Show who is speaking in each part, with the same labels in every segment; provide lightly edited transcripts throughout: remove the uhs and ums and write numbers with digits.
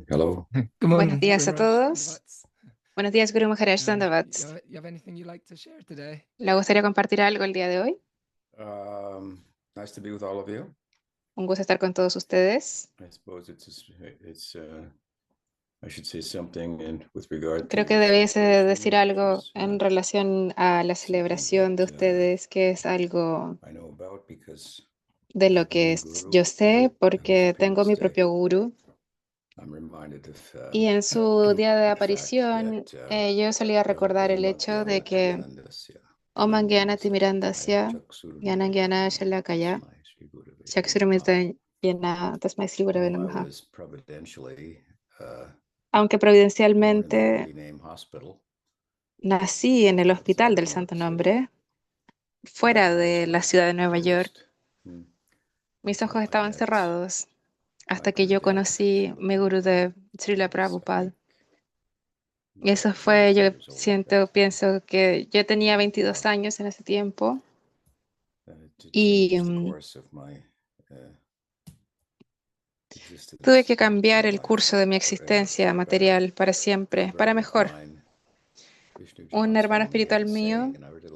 Speaker 1: Hello.
Speaker 2: Good
Speaker 3: Buenos
Speaker 2: morning,
Speaker 3: días a
Speaker 2: Guru Maharaj
Speaker 3: todos.
Speaker 2: Dandavats.
Speaker 3: Buenos días, Guru Maharaj Dandavats.
Speaker 2: You have anything you'd like to share today?
Speaker 3: ¿Le gustaría compartir algo el día de hoy?
Speaker 1: Nice to be with all of you.
Speaker 3: Un gusto estar con todos ustedes.
Speaker 1: I suppose I should say something with regard
Speaker 3: Creo
Speaker 1: to
Speaker 3: que
Speaker 1: the
Speaker 3: debiese decir
Speaker 1: celebration,
Speaker 3: algo
Speaker 1: which is
Speaker 3: en relación a la
Speaker 1: something
Speaker 3: celebración de
Speaker 1: that
Speaker 3: ustedes, que es algo
Speaker 1: I know about because
Speaker 3: de
Speaker 1: I
Speaker 3: lo
Speaker 1: have my
Speaker 3: que
Speaker 1: own guru
Speaker 3: yo sé
Speaker 1: who
Speaker 3: porque tengo
Speaker 1: appearance
Speaker 3: mi
Speaker 1: day.
Speaker 3: propio gurú.
Speaker 1: I'm reminded of
Speaker 3: Y en su día de
Speaker 1: the fact
Speaker 3: aparición,
Speaker 1: that
Speaker 3: yo solía recordar el hecho de que Om Gyana Timirandasya, Gyana Gyana Shalakaya, Chakshurumita Yena Tasmai Sri Gurave
Speaker 1: I
Speaker 3: Namaha.
Speaker 1: was providentially
Speaker 3: Aunque
Speaker 1: born in the
Speaker 3: providencialmente
Speaker 1: holy name hospital.
Speaker 3: nací en el Hospital del Santo Nombre, fuera de la ciudad de Nueva York. Mis ojos estaban cerrados hasta que yo conocí mi Gurudev, Srila Prabhupada. Y eso fue, yo pienso que yo tenía 22 años en ese tiempo y tuve que cambiar el curso de mi existencia material para siempre, para mejor. Un hermano espiritual mío,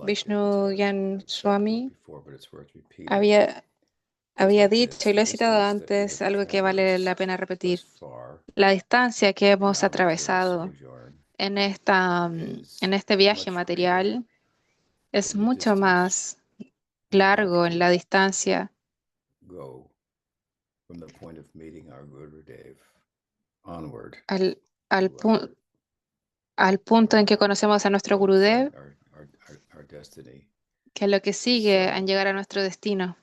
Speaker 3: Vishnu Gyan Swami, había dicho, y lo he citado antes, algo que vale la pena repetir. La distancia que hemos atravesado en este viaje material es mucho más largo en la distancia al, al punto en que conocemos a nuestro Gurudev, que es lo que sigue en llegar a nuestro destino.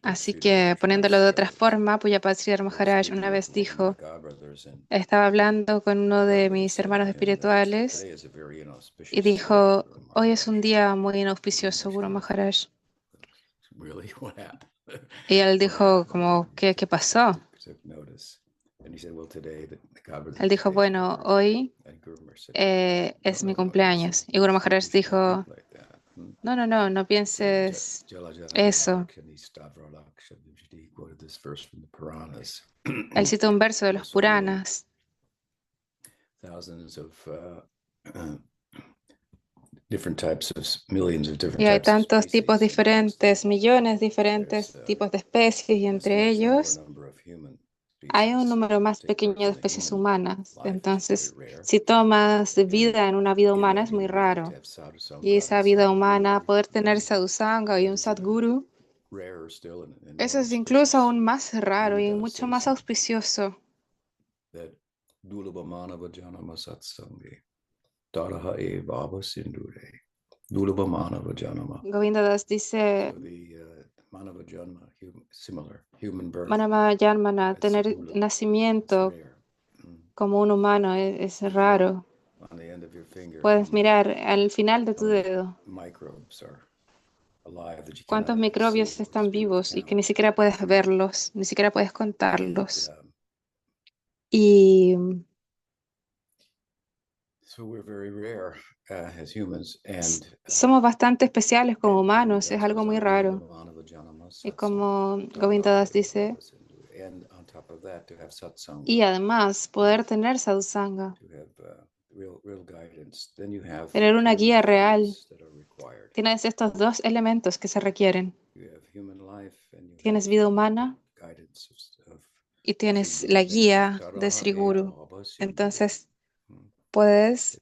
Speaker 3: Así que, poniéndolo de otra forma, Pujapad Sridhar Maharaj una vez dijo, estaba hablando con uno de mis hermanos espirituales y dijo, hoy es un día muy inauspicioso, Guru Maharaj. Y él dijo, como, ¿qué pasó? Él dijo, bueno, hoy es mi cumpleaños. Y Guru Maharaj dijo, no pienses eso. Él citó un verso de los Puranas. Y hay tantos tipos diferentes, millones diferentes tipos de especies, y entre ellos hay un número más pequeño de especies humanas. Entonces, si tomas vida en una vida humana es muy raro. Y esa vida humana, poder tener sadhusanga y un sadguru, eso es incluso aún más raro y mucho más auspicioso. Govinda Das dice, Manama Janmana, tener nacimiento como un humano es raro. Puedes mirar al final de tu dedo cuántos microbios están vivos y que ni siquiera puedes verlos, ni siquiera puedes contarlos. Y somos bastante especiales como humanos, es algo muy raro. Y como Govinda Das dice, y además poder tener sadhusanga, tener una guía real. Tienes estos dos elementos que se requieren. Tienes vida humana y tienes la guía de Sri Guru. Entonces puedes,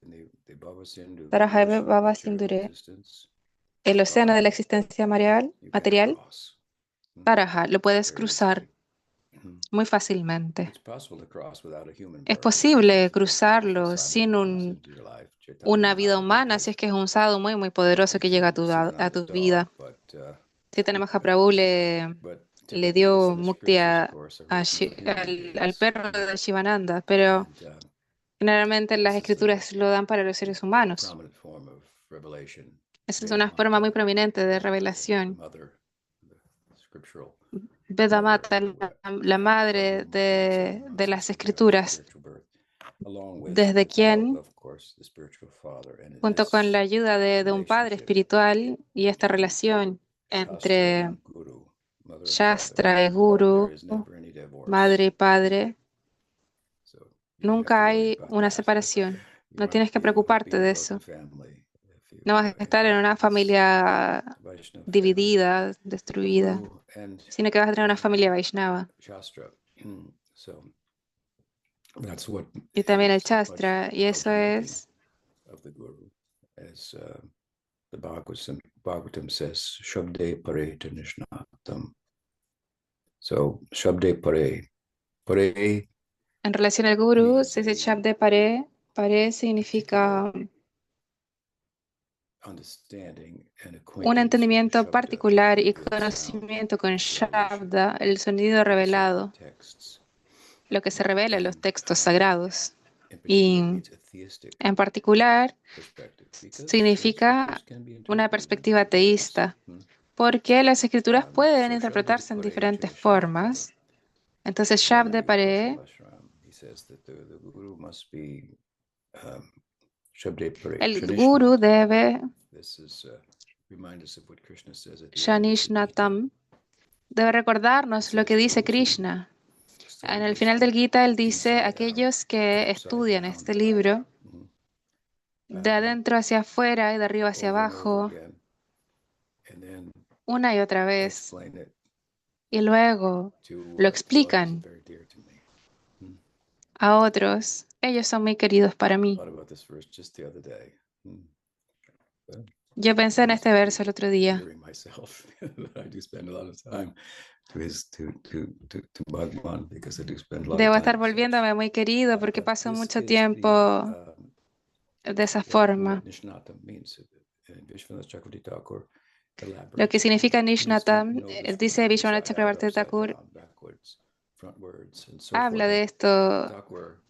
Speaker 3: Tarahave Baba Sindure, el océano de la existencia material, Taraha, lo puedes cruzar muy fácilmente. Es posible cruzarlo sin una vida humana, si es que es un sadhu muy, muy poderoso que llega a tu vida. Chaitanya Mahaprabhu le dio mukti al perro de Shivananda, pero generalmente las escrituras lo dan para los seres humanos. Esa es una forma muy prominente de revelación. Vedamata, la madre de las escrituras, desde quien, junto con la ayuda de un padre espiritual y esta relación entre Shastra es guru, madre y padre. Nunca hay una separación. No tienes que preocuparte de eso. No vas a estar en una familia dividida, destruida, sino que vas a tener una familia Vaishnava. Y también el Shastra, y eso es
Speaker 1: The Bhagavatam says, Shabde Pare Tanishnatam. So, Shabde Pare. Pare.
Speaker 3: En relación al guru, se dice Shabde Pare. Pare significa un entendimiento particular y conocimiento con Shabda, el sonido revelado, lo que se revela en los textos sagrados. Y en particular significa una perspectiva teísta, porque las escrituras pueden interpretarse en diferentes formas. Entonces, Shabde Pare, el guru debe, Shanishnatam, debe recordarnos lo que dice Krishna. En el final del Gita, él dice, aquellos que estudian este libro, de adentro hacia afuera y de arriba hacia abajo, una y otra vez, y luego lo explican a otros, ellos son muy queridos para mí. Yo pensé en este verso el otro día. Debo estar volviéndome muy querido porque paso mucho tiempo de esa forma. Lo que significa Nishnatam, dice Vishwanath Chakravarti Thakur, habla de esto,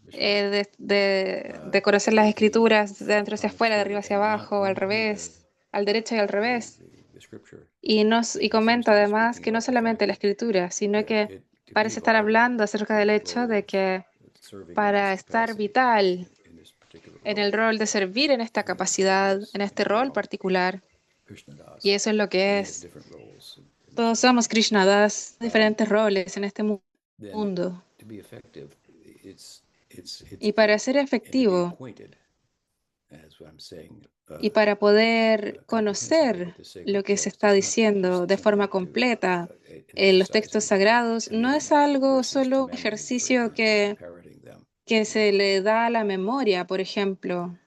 Speaker 3: de conocer las escrituras de dentro hacia afuera, de arriba hacia abajo, al revés, al derecho y al revés. Y comenta además que no solamente la escritura, sino que parece estar hablando acerca del hecho de que para estar vital en el rol de servir en esta capacidad, en este rol particular, y eso es lo que es. Todos somos Krishnadas, diferentes roles en este mundo. Y para ser efectivo, y para poder conocer lo que se está diciendo de forma completa en los textos sagrados, no es algo solo un ejercicio que se le da a la memoria, por ejemplo,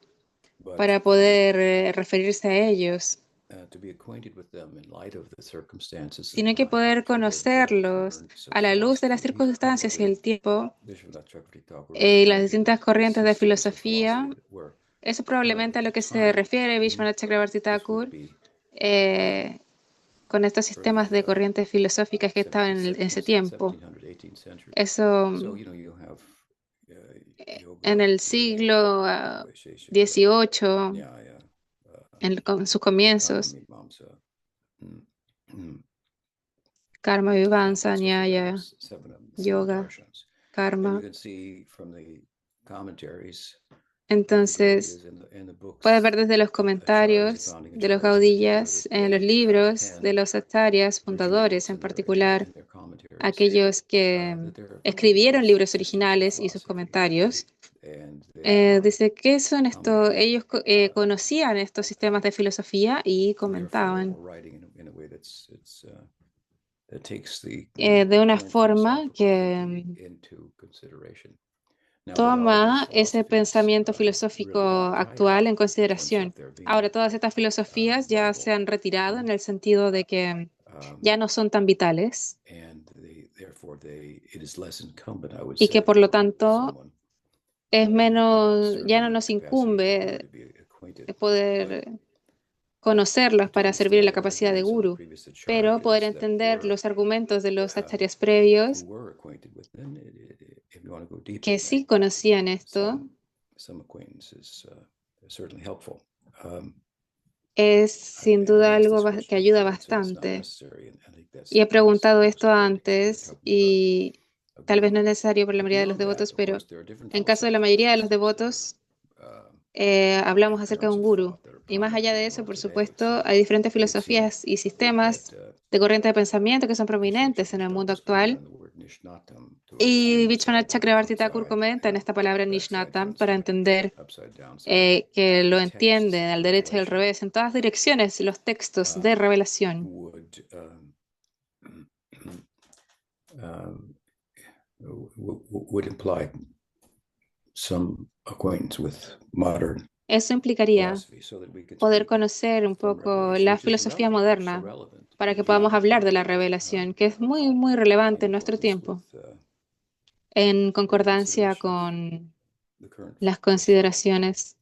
Speaker 3: para poder referirse a ellos, sino que poder conocerlos a la luz de las circunstancias y el tiempo y las distintas corrientes de filosofía. Eso probablemente a lo que se refiere Vishwanath Chakravarti Thakur con estos sistemas de corrientes filosóficas que estaban en ese tiempo. Eso en el siglo XVIII, con sus comienzos, Karma, Vivansa, Nyaya, Yoga, Karma. Entonces, puedes ver desde los comentarios de los Gaudillas, en los libros de los acharyas fundadores, en particular aquellos que escribieron libros originales y sus comentarios. Dice, ¿qué son esto? Ellos conocían estos sistemas de filosofía y comentaban de una forma que toma ese pensamiento filosófico actual en consideración. Ahora, todas estas filosofías ya se han retirado en el sentido de que ya no son tan vitales y que por lo tanto es menos, ya no nos incumbe poder conocerlos para servir en la capacidad de guru, pero poder entender los argumentos de los acharyas previos que sí conocían esto es sin duda algo que ayuda bastante. Y he preguntado esto antes y tal vez no es necesario para la mayoría de los devotos, pero en caso de la mayoría de los devotos, hablamos acerca de un gurú. Y más allá de eso, por supuesto, hay diferentes filosofías y sistemas de corriente de pensamiento que son prominentes en el mundo actual. Y Vishwanath Chakrabarti Thakur comenta en esta palabra Nishnatam para entender que lo entiende al derecho y al revés, en todas direcciones, los textos de revelación.
Speaker 1: Would imply some acquaintance with modern
Speaker 3: Eso implicaría poder conocer un poco la filosofía moderna para que podamos hablar de la revelación, que es muy, muy relevante en nuestro tiempo, en concordancia con las consideraciones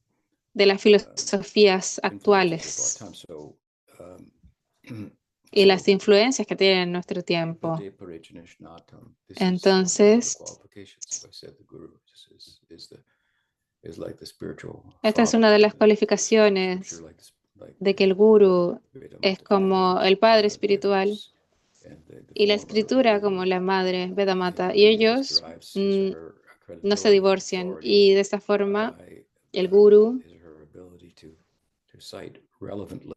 Speaker 3: de las filosofías actuales y las influencias que tienen en nuestro tiempo. Entonces, esta es una de las cualificaciones de que el gurú es como el padre espiritual y la escritura como la madre, Vedamata, y ellos no se divorcian. Y de esta forma, el gurú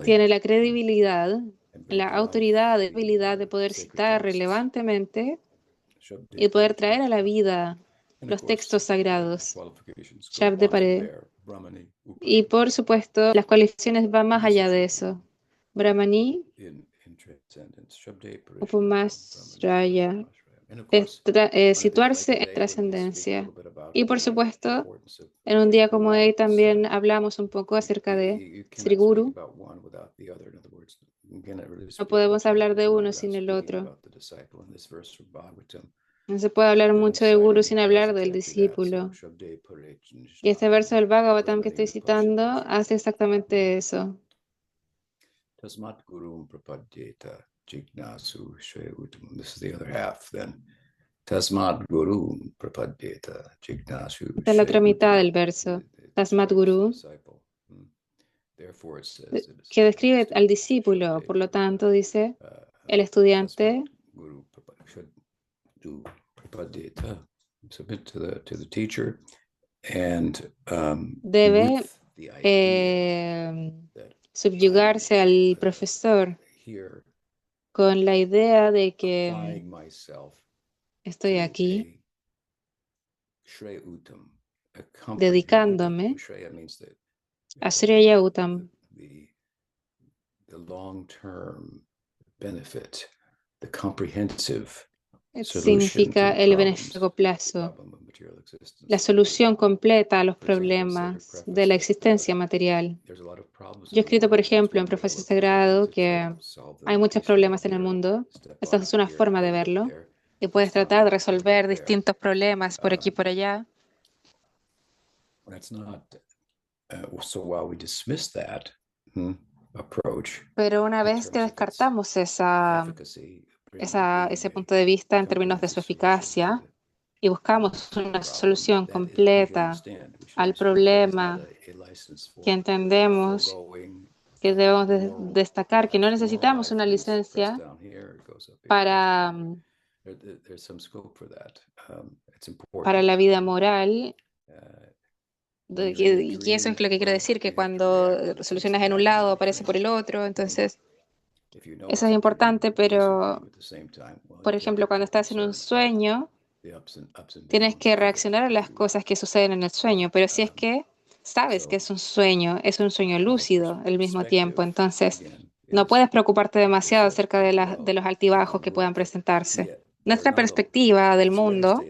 Speaker 3: tiene la credibilidad, la autoridad, la habilidad de poder citar relevantemente y poder traer a la vida los textos sagrados. Shabde Pare. Y por supuesto, las cualificaciones van más allá de eso. Brahmani, Upamasraya, es situarse en trascendencia. Y por supuesto, en un día como hoy también hablamos un poco acerca de Sri Guru. No podemos hablar de uno sin el otro. No se puede hablar mucho de Guru sin hablar del discípulo. Y este verso del Bhagavatam que estoy citando hace exactamente eso.
Speaker 1: Tasmat Gurum Prapadyeta Jignasu Shrevutam. This is the other half then. Tasmat Gurum Prapadyeta Jignasu.
Speaker 3: Esta es la otra mitad del verso. Tasmat Guru, que describe al discípulo. Por lo tanto, dice, el estudiante debe subyugarse al profesor con la idea de que estoy aquí dedicándome a Shreya Uttam, significa el beneficio a largo plazo, la solución completa a los problemas de la existencia material. Yo he escrito, por ejemplo, en Profecía Sagrado que hay muchos problemas en el mundo. Esta es una forma de verlo. Y puedes tratar de resolver distintos problemas por aquí y por allá. Pero una vez que descartamos ese punto de vista en términos de su eficacia y buscamos una solución completa al problema, que entendemos que debemos destacar que no necesitamos una licencia para la vida moral. Y eso es lo que quiero decir, que cuando solucionas en un lado aparece por el otro, entonces eso es importante, pero por ejemplo, cuando estás en un sueño, tienes que reaccionar a las cosas que suceden en el sueño, pero si es que sabes que es un sueño lúcido al mismo tiempo, entonces no puedes preocuparte demasiado acerca de los altibajos que puedan presentarse. Nuestra perspectiva del mundo,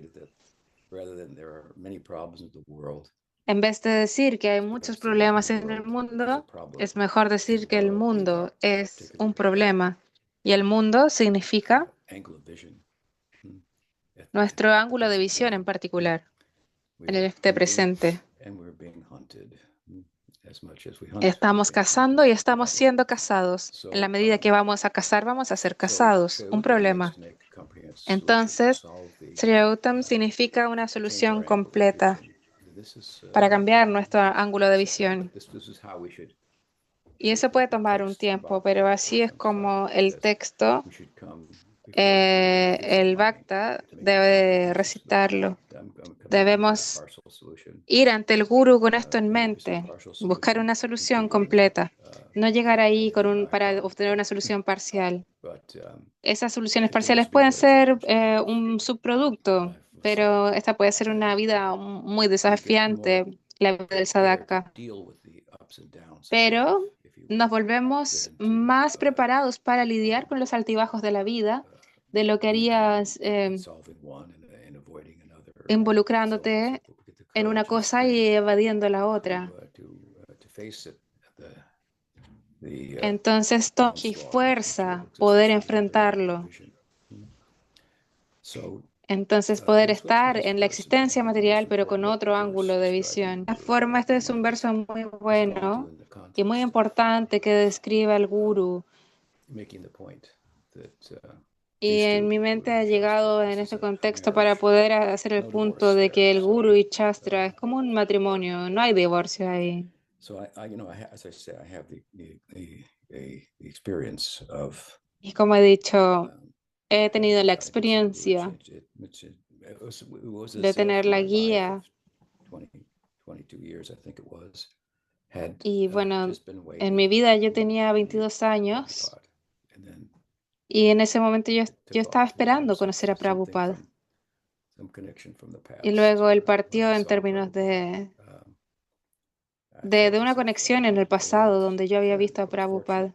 Speaker 3: en vez de decir que hay muchos problemas en el mundo, es mejor decir que el mundo es un problema. Y el mundo significa nuestro ángulo de visión en particular, en este presente. Estamos cazando y estamos siendo cazados. En la medida que vamos a cazar, vamos a ser cazados. Un problema. Entonces, Shreya Uttam significa una solución completa para cambiar nuestro ángulo de visión. Y eso puede tomar un tiempo, pero así es como el texto el Bhakta debe recitarlo. Debemos ir ante el gurú con esto en mente, buscar una solución completa, no llegar ahí para obtener una solución parcial. Esas soluciones parciales pueden ser un subproducto, pero esta puede ser una vida muy desafiante, la vida del sadhaka. Pero nos volvemos más preparados para lidiar con los altibajos de la vida de lo que harías involucrándote en una cosa y evadiendo la otra. Entonces toma fuerza poder enfrentarlo. Entonces poder estar en la existencia material pero con otro ángulo de visión. De forma, este es un verso muy bueno y muy importante que describe al gurú. Y en mi mente ha llegado en este contexto para poder hacer el punto de que el gurú y Shastra es como un matrimonio, no hay divorcio ahí. Y como he dicho, he tenido la experiencia de tener la guía. Y bueno, en mi vida yo tenía 22 años y en ese momento yo estaba esperando conocer a Prabhupada. Y luego él partió en términos de una conexión en el pasado donde yo había visto a Prabhupada.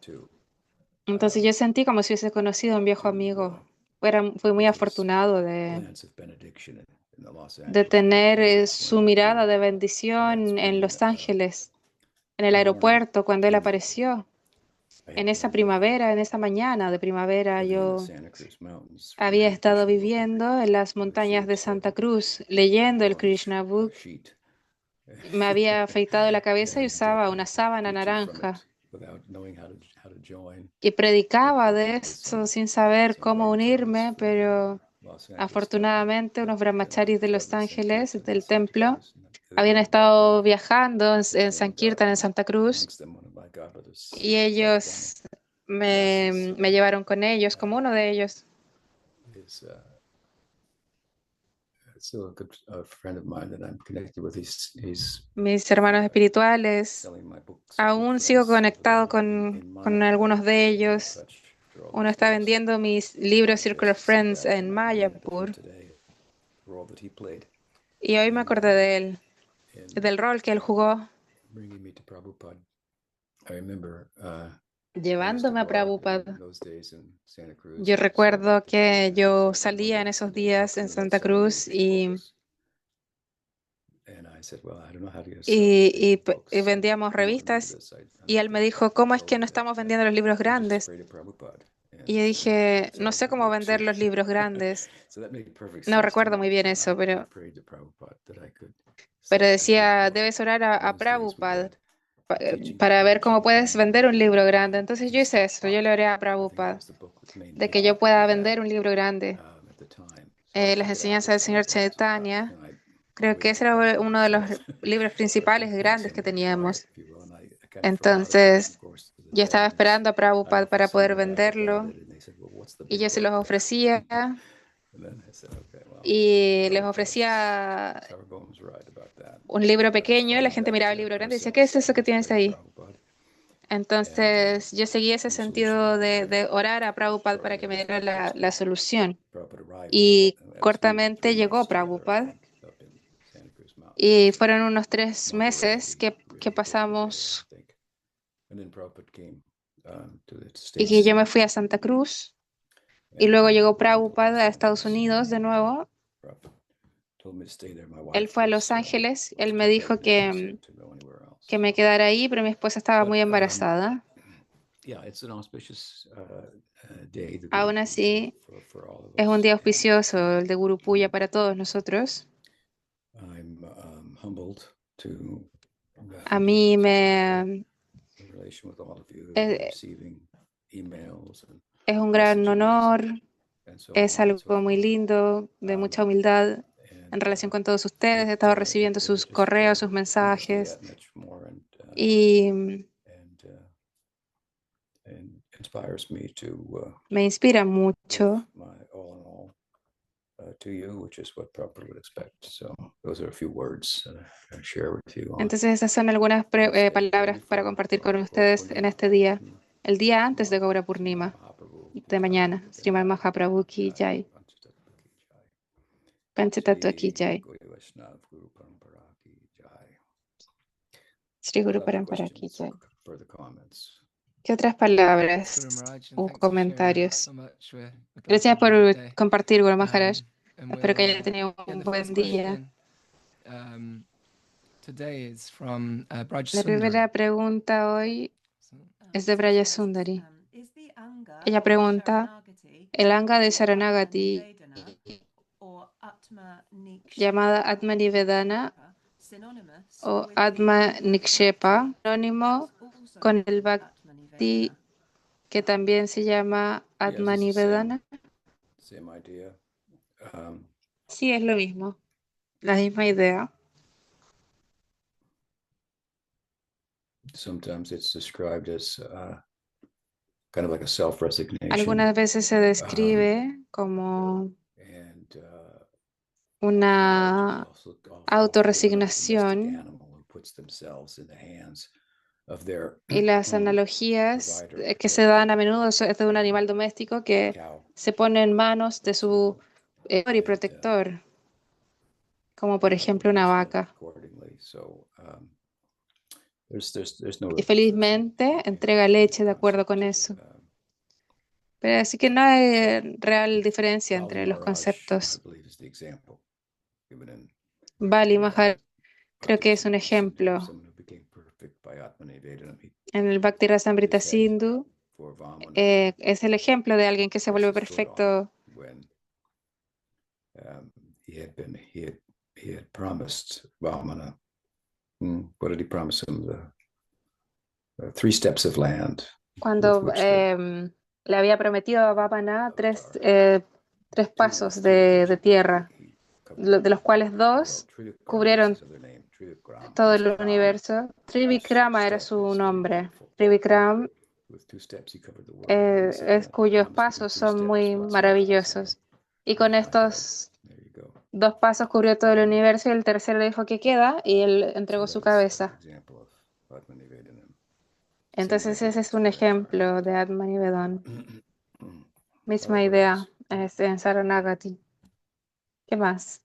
Speaker 3: Entonces yo sentí como si hubiese conocido a un viejo amigo. Fui muy afortunado de tener su mirada de bendición en Los Ángeles, en el aeropuerto, cuando él apareció. En esa primavera, en esa mañana de primavera, yo había estado viviendo en las montañas de Santa Cruz, leyendo el Krishna Book. Me había afeitado la cabeza y usaba una sábana naranja. Y predicaba de eso sin saber cómo unirme, pero afortunadamente unos brahmacharis de Los Ángeles, del templo, habían estado viajando en Sankirtan, en Santa Cruz, y ellos me llevaron con ellos, como uno de ellos. Mis hermanos espirituales, aún sigo conectado con algunos de ellos. Uno está vendiendo mis libros Circle of Friends en Mayapur. Y hoy me acordé de él, del rol que él jugó, llevándome a Prabhupada. Yo recuerdo que yo salía en esos días en Santa Cruz y vendíamos revistas y él me dijo, ¿cómo es que no estamos vendiendo los libros grandes? Y yo dije, no sé cómo vender los libros grandes. No recuerdo muy bien eso, pero decía, debes orar a Prabhupada para ver cómo puedes vender un libro grande. Entonces yo hice eso, yo le oré a Prabhupada de que yo pueda vender un libro grande. Las enseñanzas del señor Chaitanya, creo que ese era uno de los libros principales grandes que teníamos. Entonces yo estaba esperando a Prabhupada para poder venderlo y yo se los ofrecía y les ofrecía un libro pequeño y la gente miraba el libro grande y decía, ¿qué es eso que tienes ahí? Entonces yo seguí ese sentido de orar a Prabhupada para que me diera la solución. Y cortamente llegó Prabhupada y fueron unos 3 meses que pasamos y que yo me fui a Santa Cruz y luego llegó Prabhupada a Estados Unidos de nuevo. Él fue a Los Ángeles, él me dijo que me quedara ahí, pero mi esposa estaba muy embarazada. Aún así, es un día auspicioso, el de Guru Puya para todos nosotros. A mí es un gran honor, es algo muy lindo, de mucha humildad en relación con todos ustedes. He estado recibiendo sus correos, sus mensajes y me inspira mucho Entonces esas son algunas palabras para compartir con ustedes en este día, el día antes de Gaura Purnima, de mañana. Sriman Mahaprabhu ki jai, Panchatattva ki jai, Sri Guru Parampara ki jai. ¿Qué otras palabras o comentarios? Gracias por compartir, Guru Maharaj. Espero que hayan tenido un buen día. La primera pregunta hoy es de Braja Sundari. Ella pregunta, ¿el anga de Sharanagati llamada Atma Nivedana o Atma Nikshepa, sinónimo con el Bhakti que también se llama Atma Nivedana? Sí, es lo mismo, la misma idea. Algunas veces se describe como una autorresignación, y las analogías que se dan a menudo es de un animal doméstico que se pone en manos de su y protector, como por ejemplo una vaca. Y felizmente entrega leche de acuerdo con eso. Pero así que no hay real diferencia entre los conceptos. Bali Maharaj creo que es un ejemplo. En el Bhakti Rasamrita Sindhu es el ejemplo de alguien que se vuelve perfecto.
Speaker 1: He had promised Vamana. What did he promise him? The 3 steps of land.
Speaker 3: Cuando le había prometido a Vamana tres pasos de tierra, de los cuales 2 cubrieron todo el universo. Trivikrama era su nombre. Trivikram cuyos pasos son muy maravillosos. Y con estos 2 pasos cubrió todo el universo y el tercero dijo que queda y él entregó su cabeza. Entonces ese es un ejemplo de Atma Nivedana. Misma idea es en Saranagati. ¿Qué más?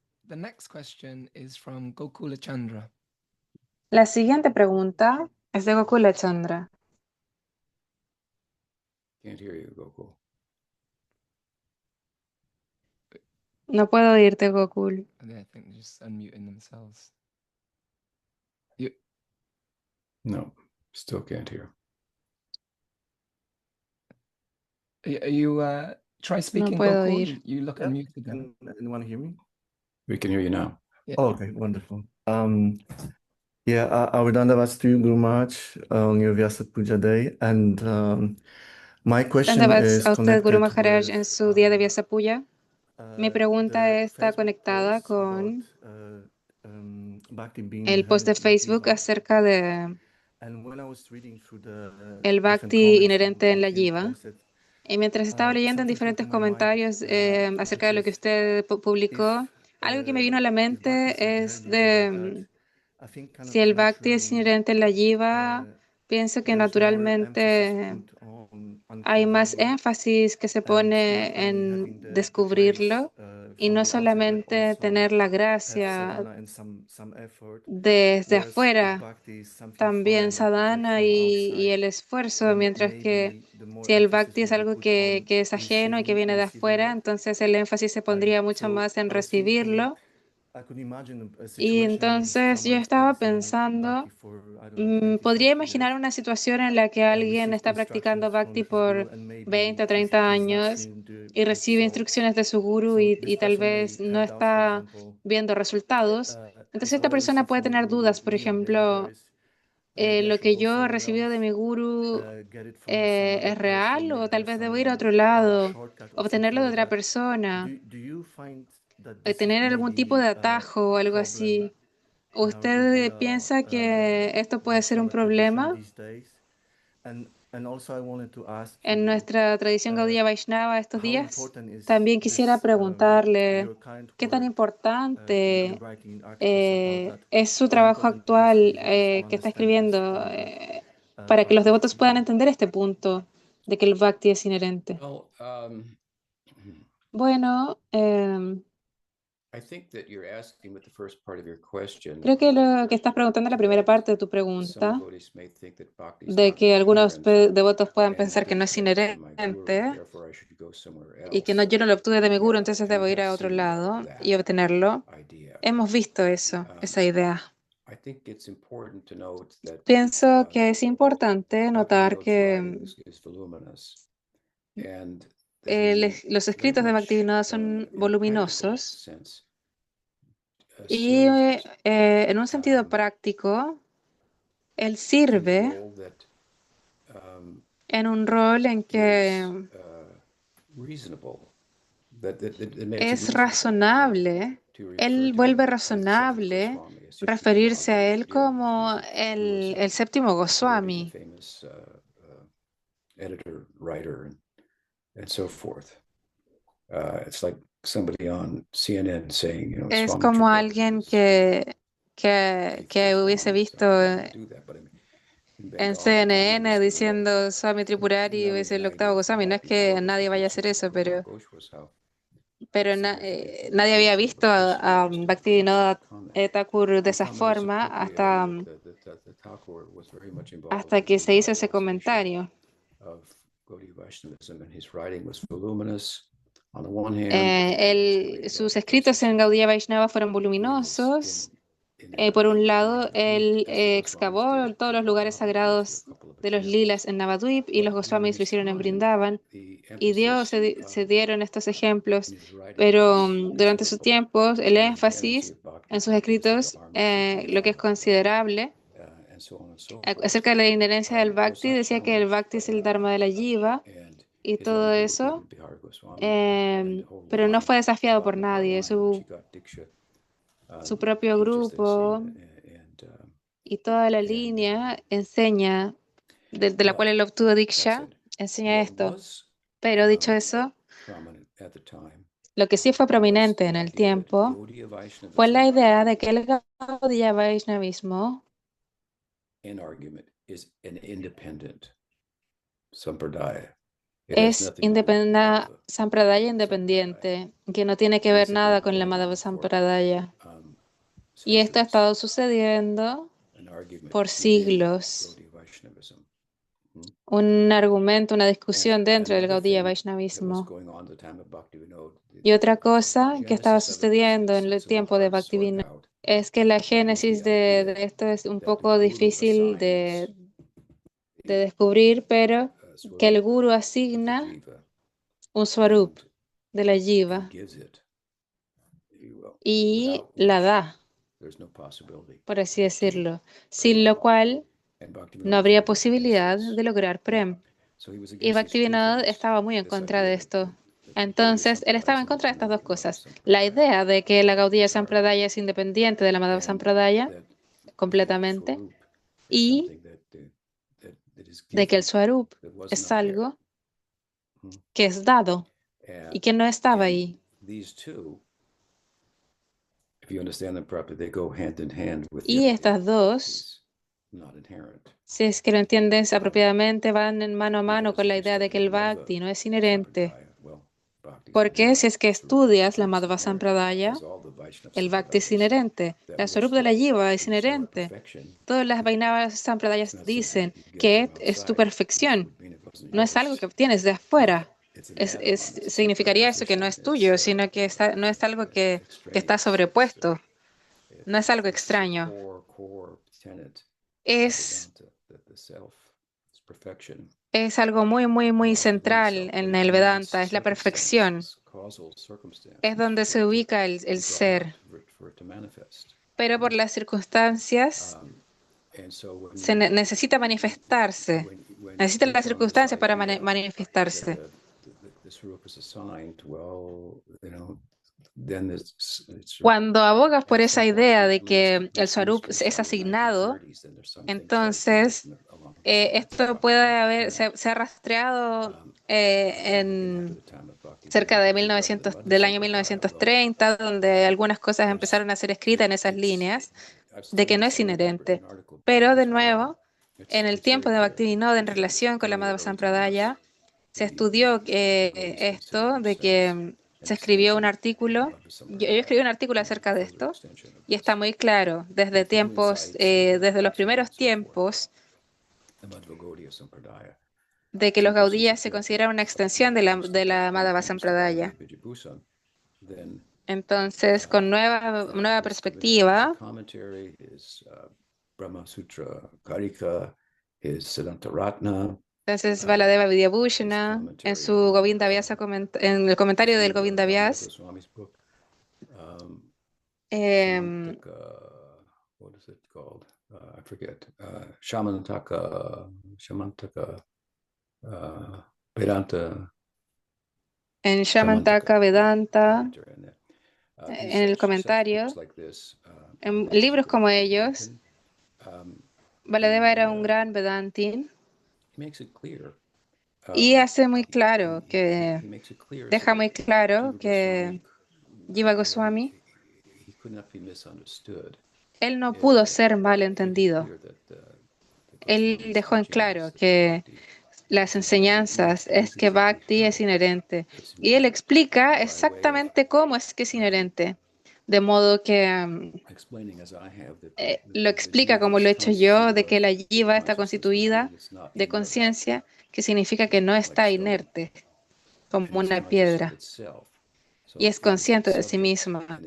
Speaker 3: La siguiente pregunta es de Gokula Chandra. No puedo oírte, Gokul.
Speaker 1: No, still can't hear.
Speaker 2: Try speaking,
Speaker 3: No puedo
Speaker 2: Gokul.
Speaker 3: oír.
Speaker 2: You look unmuted.
Speaker 4: Anyone hear me?
Speaker 1: We can hear you now.
Speaker 2: Yeah.
Speaker 4: Oh, okay, wonderful. Our Dandavats to you, Guru Maharaj, on your Vyasa Puja Day. And my question
Speaker 3: Dandavats
Speaker 4: is
Speaker 3: a usted, Guru
Speaker 4: connected
Speaker 3: Maharaj,
Speaker 4: with
Speaker 3: en su día de Vyasa Puja. Mi pregunta
Speaker 4: the
Speaker 3: está
Speaker 4: Facebook
Speaker 3: conectada
Speaker 4: post
Speaker 3: con
Speaker 4: about, Bhakti being
Speaker 3: el post de
Speaker 4: inherent in
Speaker 3: Facebook
Speaker 4: Jiva.
Speaker 3: acerca de
Speaker 4: And when I was reading through the
Speaker 3: el
Speaker 4: different
Speaker 3: Bhakti
Speaker 4: comments
Speaker 3: inherente en la
Speaker 4: that you
Speaker 3: Jiva.
Speaker 4: posted,
Speaker 3: Y mientras estaba leyendo en
Speaker 4: something came to
Speaker 3: diferentes
Speaker 4: my mind,
Speaker 3: comentarios acerca de lo que
Speaker 4: which is
Speaker 3: usted publicó, algo que me vino a la
Speaker 4: if Bhakti is
Speaker 3: mente es
Speaker 4: inherent in Jiva,
Speaker 3: de
Speaker 4: I think kind
Speaker 3: si
Speaker 4: of
Speaker 3: el Bhakti es
Speaker 4: naturally
Speaker 3: inherente en la Jiva, pienso que
Speaker 4: there's more emphasis
Speaker 3: naturalmente
Speaker 4: put on
Speaker 3: hay más
Speaker 4: uncovering it
Speaker 3: énfasis que se
Speaker 4: and not
Speaker 3: pone
Speaker 4: only
Speaker 3: en
Speaker 4: having the grace
Speaker 3: descubrirlo y
Speaker 4: from
Speaker 3: no
Speaker 4: the outside, but
Speaker 3: solamente
Speaker 4: also
Speaker 3: tener la
Speaker 4: have
Speaker 3: gracia
Speaker 4: sadhana and some effort.
Speaker 3: desde
Speaker 4: Whereas if
Speaker 3: afuera,
Speaker 4: bhakti is something
Speaker 3: también
Speaker 4: foreign that you get
Speaker 3: sadhana
Speaker 4: from
Speaker 3: y
Speaker 4: outside,
Speaker 3: el esfuerzo,
Speaker 4: then
Speaker 3: mientras que
Speaker 4: maybe the more
Speaker 3: si el
Speaker 4: emphasis
Speaker 3: bhakti es
Speaker 4: will be
Speaker 3: algo
Speaker 4: put on
Speaker 3: que es ajeno y que viene de afuera,
Speaker 4: receiving it.
Speaker 3: entonces el énfasis se pondría mucho
Speaker 4: So
Speaker 3: más en
Speaker 4: I was thinking,
Speaker 3: recibirlo.
Speaker 4: I could imagine a
Speaker 3: Y
Speaker 4: situation when
Speaker 3: entonces yo
Speaker 4: someone is
Speaker 3: estaba
Speaker 4: practicing
Speaker 3: pensando,
Speaker 4: bhakti for, I don't know, 20,
Speaker 3: podría
Speaker 4: 30 years,
Speaker 3: imaginar una situación en la que alguien
Speaker 4: receives
Speaker 3: está
Speaker 4: instructions
Speaker 3: practicando
Speaker 4: from
Speaker 3: bhakti
Speaker 4: his guru
Speaker 3: por
Speaker 4: and maybe
Speaker 3: 20 o 30
Speaker 4: he's not
Speaker 3: años
Speaker 4: seeing the
Speaker 3: y recibe
Speaker 4: results.
Speaker 3: instrucciones de su guru
Speaker 4: So this
Speaker 3: y tal
Speaker 4: person may
Speaker 3: vez no
Speaker 4: have doubts, for
Speaker 3: está
Speaker 4: example,
Speaker 3: viendo resultados. Entonces
Speaker 4: if
Speaker 3: esta
Speaker 4: what I
Speaker 3: persona
Speaker 4: receive
Speaker 3: puede
Speaker 4: from my
Speaker 3: tener
Speaker 4: guru
Speaker 3: dudas, por
Speaker 4: really and really there
Speaker 3: ejemplo,
Speaker 4: is, maybe I
Speaker 3: lo
Speaker 4: should
Speaker 3: que
Speaker 4: go
Speaker 3: yo he
Speaker 4: somewhere
Speaker 3: recibido de
Speaker 4: else,
Speaker 3: mi guru
Speaker 4: get it from some other
Speaker 3: es
Speaker 4: person,
Speaker 3: real o
Speaker 4: maybe
Speaker 3: tal
Speaker 4: there's
Speaker 3: vez debo ir a
Speaker 4: some
Speaker 3: otro lado,
Speaker 4: shortcut or something
Speaker 3: obtenerlo de
Speaker 4: like
Speaker 3: otra
Speaker 4: that.
Speaker 3: persona,
Speaker 4: Do you find that this
Speaker 3: tener
Speaker 4: may
Speaker 3: algún tipo
Speaker 4: be
Speaker 3: de
Speaker 4: a
Speaker 3: atajo o algo
Speaker 4: problem
Speaker 3: así.
Speaker 4: in our
Speaker 3: ¿Usted
Speaker 4: Gurukula
Speaker 3: piensa que esto puede ser un
Speaker 4: Vaishnava tradition
Speaker 3: problema?
Speaker 4: these days? And
Speaker 3: En nuestra tradición Gaudiya Vaishnava estos días, también quisiera preguntarle qué tan importante es su trabajo actual que está escribiendo para que los devotos puedan entender este punto de que el bhakti es inherente.
Speaker 1: Well,
Speaker 3: Bueno,
Speaker 1: I think that you're asking with the first part of your question,
Speaker 3: creo que lo que estás preguntando en la primera parte de tu
Speaker 1: some
Speaker 3: pregunta,
Speaker 1: devotees may think that bhakti is
Speaker 3: de
Speaker 1: not
Speaker 3: que algunos
Speaker 1: inherent
Speaker 3: devotos puedan
Speaker 1: and
Speaker 3: pensar que no es
Speaker 1: that my guru,
Speaker 3: inherente
Speaker 1: therefore I should go somewhere
Speaker 3: y que
Speaker 1: else.
Speaker 3: yo no lo obtuve de mi guru,
Speaker 1: Yeah,
Speaker 3: entonces
Speaker 1: we
Speaker 3: debo ir
Speaker 1: have
Speaker 3: a otro
Speaker 1: seen
Speaker 3: lado y
Speaker 1: that
Speaker 3: obtenerlo.
Speaker 1: idea.
Speaker 3: Hemos visto eso, esa idea.
Speaker 1: I think it's important to note that
Speaker 3: Pienso que es importante notar
Speaker 1: Bhaktivinoda's
Speaker 3: que
Speaker 1: writing is voluminous and that he
Speaker 3: los
Speaker 1: very
Speaker 3: escritos de
Speaker 1: much,
Speaker 3: Bhaktivinoda son
Speaker 1: in a practical
Speaker 3: voluminosos
Speaker 1: sense,
Speaker 3: y
Speaker 1: served
Speaker 3: en un sentido práctico, él
Speaker 1: in the
Speaker 3: sirve
Speaker 1: role that
Speaker 3: en un rol en
Speaker 1: is
Speaker 3: que
Speaker 1: reasonable, that makes it
Speaker 3: es
Speaker 1: reasonable
Speaker 3: razonable.
Speaker 1: to refer
Speaker 3: Él
Speaker 1: to
Speaker 3: vuelve
Speaker 1: him as the seventh
Speaker 3: razonable
Speaker 1: Goswami, as Sri
Speaker 3: referirse a
Speaker 1: Mahaprabhu
Speaker 3: él
Speaker 1: did.
Speaker 3: como
Speaker 1: He was
Speaker 3: el séptimo
Speaker 1: quoted,
Speaker 3: Goswami.
Speaker 1: the famous editor, writer, and so forth. It's like somebody on CNN saying,
Speaker 3: Es
Speaker 1: Swami
Speaker 3: como
Speaker 1: Chakravarti
Speaker 3: alguien
Speaker 1: is the
Speaker 3: que hubiese
Speaker 1: Goswami.
Speaker 3: visto
Speaker 1: So he didn't do that, but in
Speaker 3: en
Speaker 1: Bengal, the
Speaker 3: CNN
Speaker 1: communists,
Speaker 3: diciendo Swami Tripurari es el octavo Goswami. No es que nadie vaya a hacer eso, pero nadie había visto a Bhaktivinoda Thakur de esa forma hasta que se hizo ese comentario. Sus escritos en Gaudiya Vaishnava fueron voluminosos. Por un lado, él excavó todos los lugares sagrados de los lilas en Navadvip y los Goswamis lo hicieron en Brindavan. Y Dios se dieron estos ejemplos, pero durante su tiempo el énfasis en sus escritos, lo que es considerable acerca de la inherencia del Bhakti, decía que el Bhakti es el Dharma de la Jiva y todo eso, pero no fue desafiado por nadie. Su propio grupo y toda la línea enseña, de la cual él obtuvo Diksha, enseña esto. Pero dicho eso, lo que sí fue prominente en el tiempo fue la idea de que el Gaudiya Vaishnavismo es una sampradaya independiente, que no tiene que ver nada con la Madhava Sampradaya. Y esto ha estado sucediendo por siglos. Un argumento, una discusión dentro del Gaudiya Vaishnavismo. Y otra cosa que estaba sucediendo en el tiempo de Bhaktivinoda es que la génesis de esto es un poco difícil de descubrir, pero que el guru asigna un swarup de la jiva y la da, por así decirlo, sin lo cual no habría posibilidad de lograr prem. Y Bhaktivinoda estaba muy en contra de esto. Entonces, él estaba en contra de estas dos cosas. La idea de que la Gaudiya Sampradaya es independiente de la Madhava Sampradaya, completamente, y de que el Swarup es algo que es dado y que no estaba ahí. Y estas dos, si es que lo entiendes apropiadamente, van en mano a mano con la idea de que el Bhakti no es inherente. Porque si es que estudias la Madhava Sampradaya, el Bhakti es inherente, la Swarup de la Jiva es inherente. Todas las Vaishnava Sampradayas dicen que es tu perfección, no es algo que obtienes de afuera. Significaría eso que no es tuyo, sino que no es algo que está sobrepuesto, no es algo extraño. Es algo muy, muy, muy central en el Vedanta, es la perfección. Es donde se ubica el ser. Pero por las circunstancias necesita manifestarse. Necesita las circunstancias para manifestarse. Cuando abogas por esa idea de que el Swarup es asignado, entonces esto se ha rastreado cerca de del año 1930, donde algunas cosas empezaron a ser escritas en esas líneas, de que no es inherente. Pero de nuevo, en el tiempo de Bhaktivinoda en relación con la Madhva Sampradaya, se estudió esto de que se escribió un artículo, yo escribí un artículo acerca de esto, y está muy claro, desde los primeros tiempos, de que los Gaudías se consideran una extensión de la Madhva Sampradaya. Entonces, con nueva perspectiva, entonces Baladeva Vidyabhushana, en su Govinda Vyasa, en el comentario del Govinda Vyas, en Shamantaka Vedanta, en el comentario, en libros como ellos, Baladeva era un gran Vedantin y hace muy claro deja muy claro que Jiva Goswami, él no pudo ser mal entendido. Él dejó en claro que las enseñanzas es que Bhakti es inherente. Y él explica exactamente cómo es que es inherente. De modo que lo explica como lo he hecho yo, de que la jiva está constituida de conciencia, que significa que no está inerte como una piedra y es consciente de sí misma.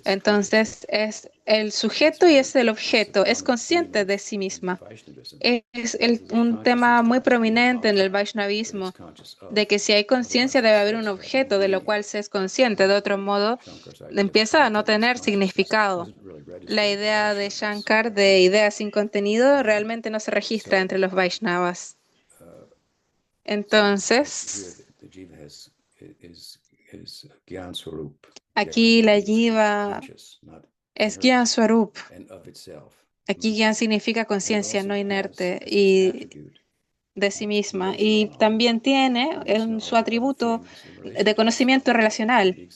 Speaker 3: Entonces es el sujeto y es el objeto, es consciente de sí misma. Es un tema muy prominente en el Vaishnavismo, de que si hay conciencia debe haber un objeto de lo cual se es consciente, de otro modo empieza a no tener significado. La idea de Shankar de idea sin contenido realmente no se registra entre los Vaishnavas. Entonces, aquí la jiva es Gyan Swarup. Aquí Gyan significa conciencia no inerte y de sí misma. Y también tiene su atributo de conocimiento relacional.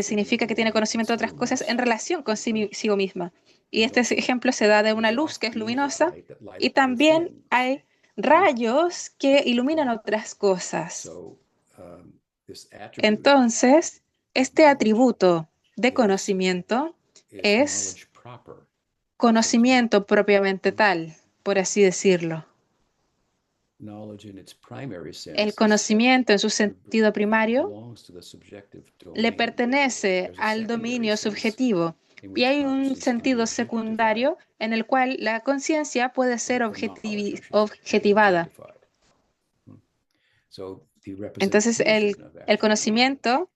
Speaker 3: Significa que tiene conocimiento de otras cosas en relación consigo misma. Y este ejemplo se da de una luz que es luminosa y también hay rayos que iluminan otras cosas. Entonces, este atributo de conocimiento es conocimiento propiamente tal, por así decirlo. El conocimiento en su sentido primario le pertenece al dominio subjetivo y hay un sentido secundario en el cual la conciencia puede ser objetivada. Entonces, el conocimiento,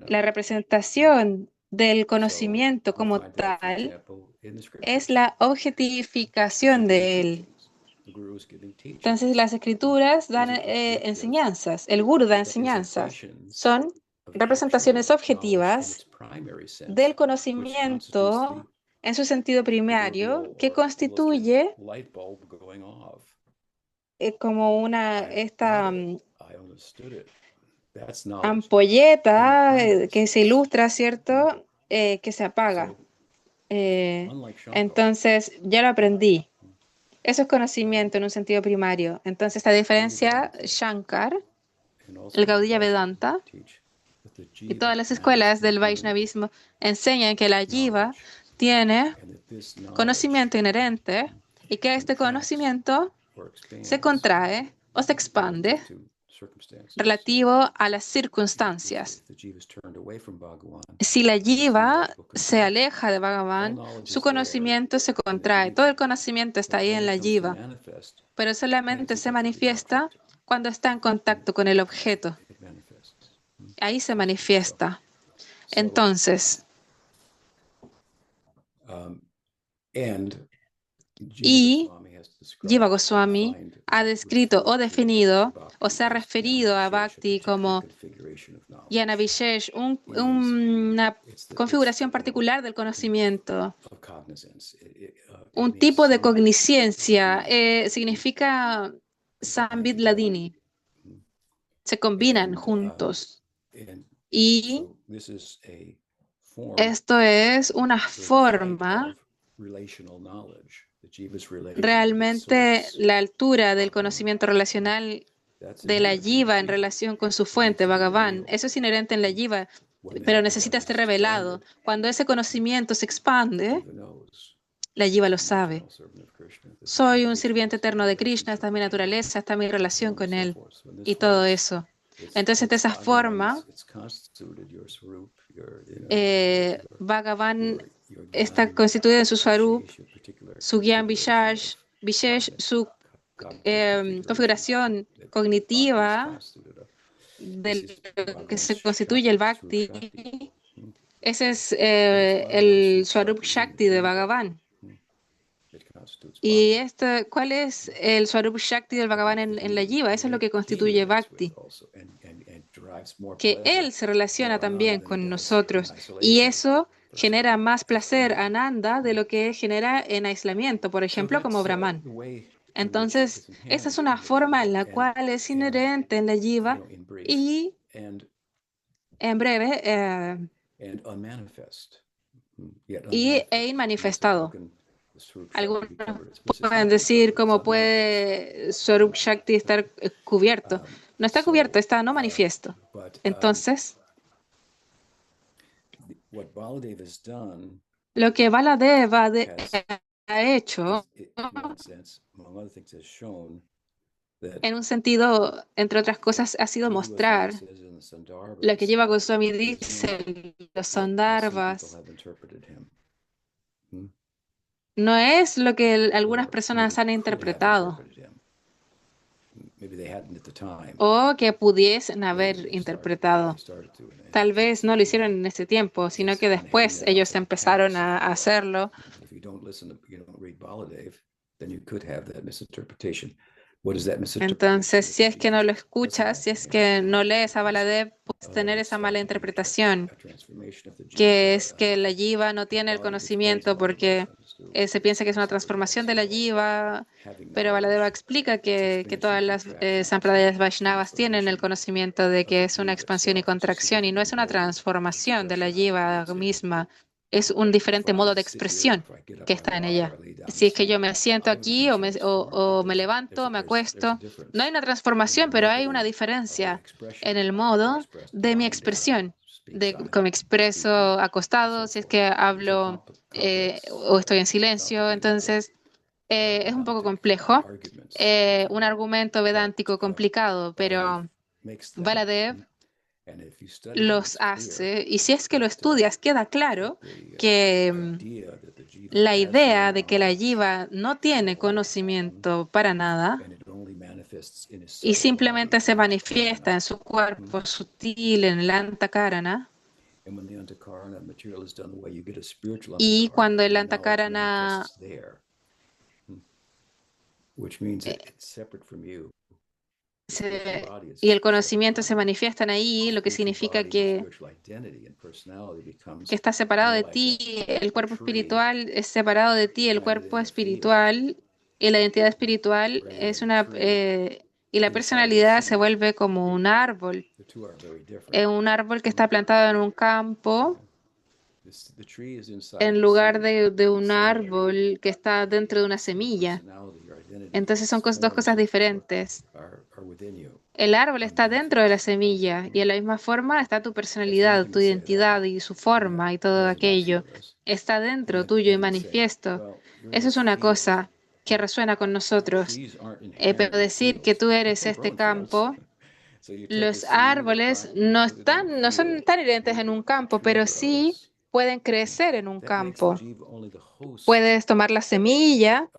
Speaker 3: la representación del conocimiento como tal, es la objetificación de él. Entonces, las escrituras dan enseñanzas, el guru da enseñanzas. Son representaciones objetivas del conocimiento en su sentido primario que constituye como esta ampolleta que se ilustra, ¿cierto? Que se apaga. Entonces, ya lo aprendí. Eso es conocimiento en un sentido primario. Entonces, esta diferencia, Shankar, el Gaudiya Vedanta y todas las escuelas del Vaishnavismo enseñan que la jiva tiene conocimiento inherente y que este conocimiento se contrae o se expande relativo a las circunstancias. Si la jiva se aleja de Bhagavan, su conocimiento se contrae. Todo el conocimiento está ahí en la jiva, pero solamente se manifiesta cuando está en contacto con el objeto. Ahí se manifiesta. Entonces, y Jiva Goswami ha descrito o definido o se ha referido a Bhakti como Jnana Vishesh, una configuración particular del conocimiento, un tipo de cognisciencia. Significa Sambit Ladini. Se combinan juntos. Y esto es una forma, realmente la altura del conocimiento relacional de la jiva en relación con su fuente, Bhagavan. Eso es inherente en la jiva, pero necesita ser revelado. Cuando ese conocimiento se expande, la jiva lo sabe. Soy un sirviente eterno de Krishna, esta es mi naturaleza, esta es mi relación con él y todo eso. Entonces, de esa forma, Bhagavan está constituido en su Swarup, su Gyan Vishesh, su configuración cognitiva de lo que se constituye el Bhakti. Ese es el Swarup Shakti de Bhagavan. Y ¿cuál es el Swarup Shakti del Bhagavan en la Jiva? Eso es lo que constituye Bhakti. Que él se relaciona también con nosotros. Y eso genera más placer, ananda, de lo que genera en aislamiento, por ejemplo, como Brahman. Entonces, esa es una forma en la cual es inherente en la Jiva y, en breve, e inmanifestado. Algunos pueden decir cómo puede Swarup Shakti estar cubierto. No está cubierto, está no manifiesto. Entonces, lo que Baladeva ha hecho, en un sentido, entre otras cosas, ha sido mostrar lo que Jiva Goswami dice, los Sandarbhas. No es lo que algunas personas han interpretado o que pudiesen haber interpretado. Tal vez no lo hicieron en ese tiempo, sino que después ellos empezaron a hacerlo. Entonces, si es que no lo escuchas, si es que no lees a Baladev, puedes tener esa mala interpretación, que es que la jiva no tiene el conocimiento porque se piensa que es una transformación de la jiva, pero Baladeva explica que todas las sampradayas Vaishnavas tienen el conocimiento de que es una expansión y contracción y no es una transformación de la jiva misma. Es un diferente modo de expresión que está en ella. Si es que yo me siento aquí o me levanto, me acuesto, no hay una transformación, pero hay una diferencia en el modo de mi expresión, de cómo expreso acostado, si es que hablo o estoy en silencio. Entonces, es un poco complejo, un argumento vedántico complicado, pero Baladev los hace, y si es que lo estudias, queda claro que la idea de que la jiva no tiene conocimiento para nada y simplemente se manifiesta en su cuerpo sutil, en el antakarana, y cuando el antakarana y el conocimiento se manifiestan ahí, lo que significa que está separado de ti, el cuerpo espiritual es separado de ti, el cuerpo espiritual y la identidad espiritual es y la personalidad se vuelve como un árbol que está plantado en un campo en lugar de un árbol que está dentro de una semilla. Entonces son dos cosas diferentes. El árbol está dentro de la semilla y de la misma forma está tu personalidad, tu identidad y su forma y todo aquello. Está dentro tuyo y manifiesto. Eso es una cosa que resuena con nosotros. Pero decir que tú eres este campo, los árboles no son tan inherentes en un campo, pero sí pueden crecer en un campo. Puedes tomar la semilla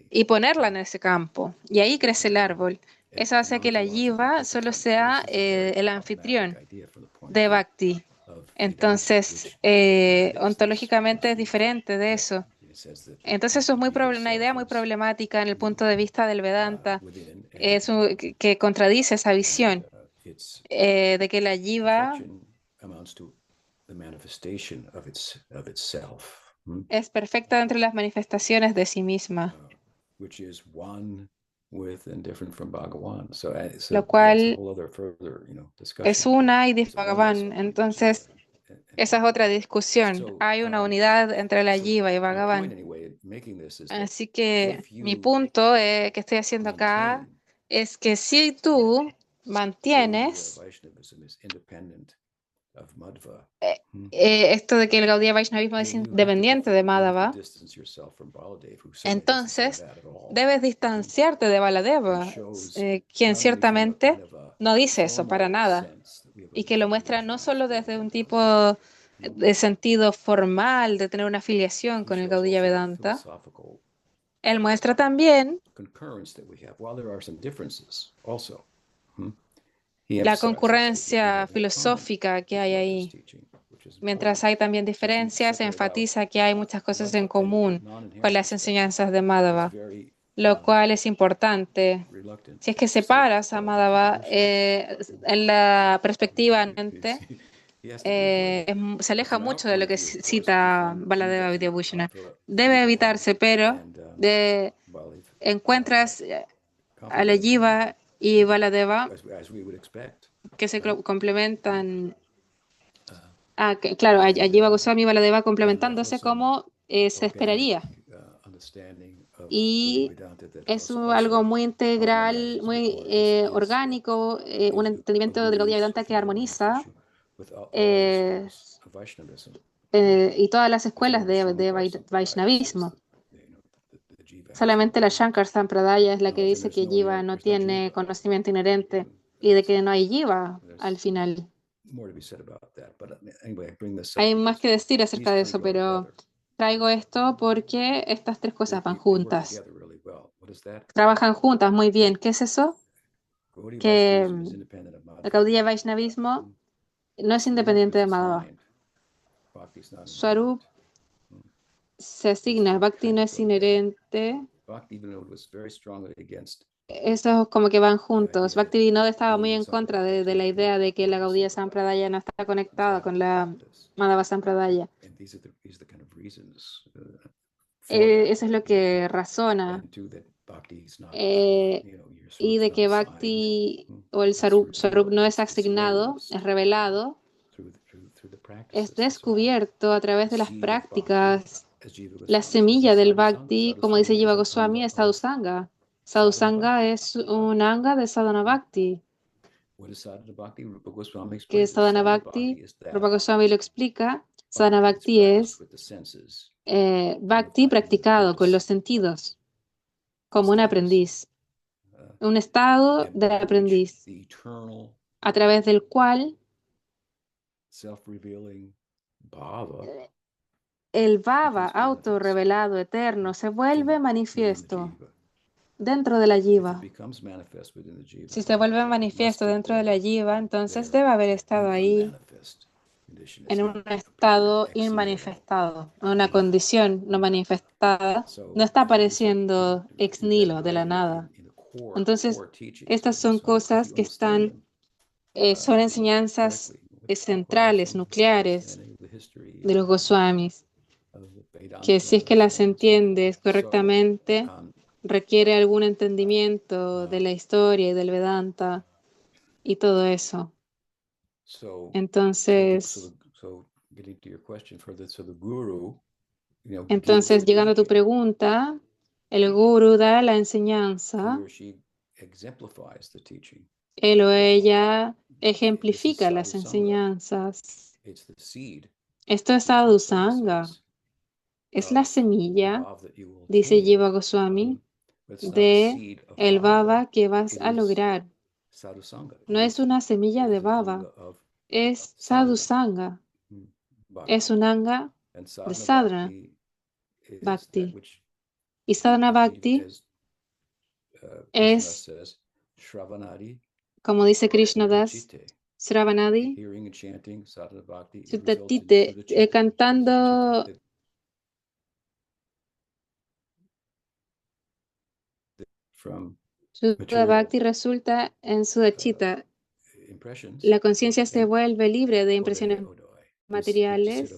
Speaker 3: y ponerla en ese campo, y ahí crece el árbol. Eso hace que la jiva solo sea el anfitrión de Bhakti. Entonces, ontológicamente es diferente de eso. Entonces eso es una idea muy problemática en el punto de vista del Vedanta. Que contradice esa visión de que la jiva es perfecta dentro de las manifestaciones de sí misma, lo cual es una y de Bhagavan. Entonces, esa es otra discusión. Hay una unidad entre la jiva y Bhagavan. Así que mi punto que estoy haciendo acá es que si tú mantienes esto de que el Gaudiya Vaishnavismo es independiente de Madhava, entonces debes distanciarte de Baladeva, quien ciertamente no dice eso para nada, y que lo muestra no solo desde un tipo de sentido formal de tener una afiliación con el Gaudiya Vedanta, él muestra también la concurrencia filosófica que hay ahí. Mientras hay también diferencias, se enfatiza que hay muchas cosas en común con las enseñanzas de Madhava, lo cual es importante. Si es que separas a Madhava en la perspectiva se aleja mucho de lo que cita Baladeva Vidyabhushana. Debe evitarse, pero encuentras a la Jiva y Baladeva que se complementan. Claro, a Jiva Goswami y Baladeva complementándose como se esperaría. Y es algo muy integral, muy orgánico, un entendimiento del Gaudiya Vedanta que armoniza y todas las escuelas de Vaishnavismo. Solamente la Shankar Sampradaya es la que dice que Jiva no tiene conocimiento inherente y de que no hay Jiva al final. Hay más que decir acerca de eso, pero traigo esto porque estas tres cosas van juntas. Trabajan juntas muy bien. ¿Qué es eso? Que el Gaudiya Vaishnavismo no es independiente de Madhava. Swarup se asigna, Bhakti no es inherente. Eso como que van juntos. Bhaktivinoda estaba muy en contra de la idea de que la Gaudiya Sampradaya no está conectada con la Madhava Sampradaya. Eso es lo que razona. Y de que Bhakti o el Swarup no es asignado, es revelado, es descubierto a través de las prácticas. La semilla del Bhakti, como dice Jiva Goswami, es Sadhusanga. Sadhusanga es un anga de Sadhana Bhakti. Que Sadhana Bhakti, Rupa Goswami lo explica, Sadhana Bhakti es Bhakti practicado con los sentidos, como un aprendiz. Un estado de aprendiz, a través del cual el Bhava autorrevelado eterno se vuelve manifiesto dentro de la Jiva. Si se vuelve manifiesto dentro de la Jiva, entonces debe haber estado ahí en un estado inmanifestado, en una condición no manifestada, no está apareciendo ex nihilo de la nada. Entonces, estas son cosas que están, son enseñanzas centrales, nucleares de los Goswamis, que si es que las entiendes correctamente, requiere algún entendimiento de la historia y del Vedanta y todo eso. Entonces, llegando a tu pregunta, el guru da la enseñanza, él o ella ejemplifica las enseñanzas. Esto es sadhusanga, es la semilla, dice Jiva Goswami, de el bhava que vas a lograr. No es una semilla de bhava, es sadhusanga, es un anga de sadhana bhakti. Y sadhana bhakti es, como dice Krishnadas, Sravanadi, cantando Shuddha Bhakti resulta en Sudachita. La conciencia se vuelve libre de impresiones materiales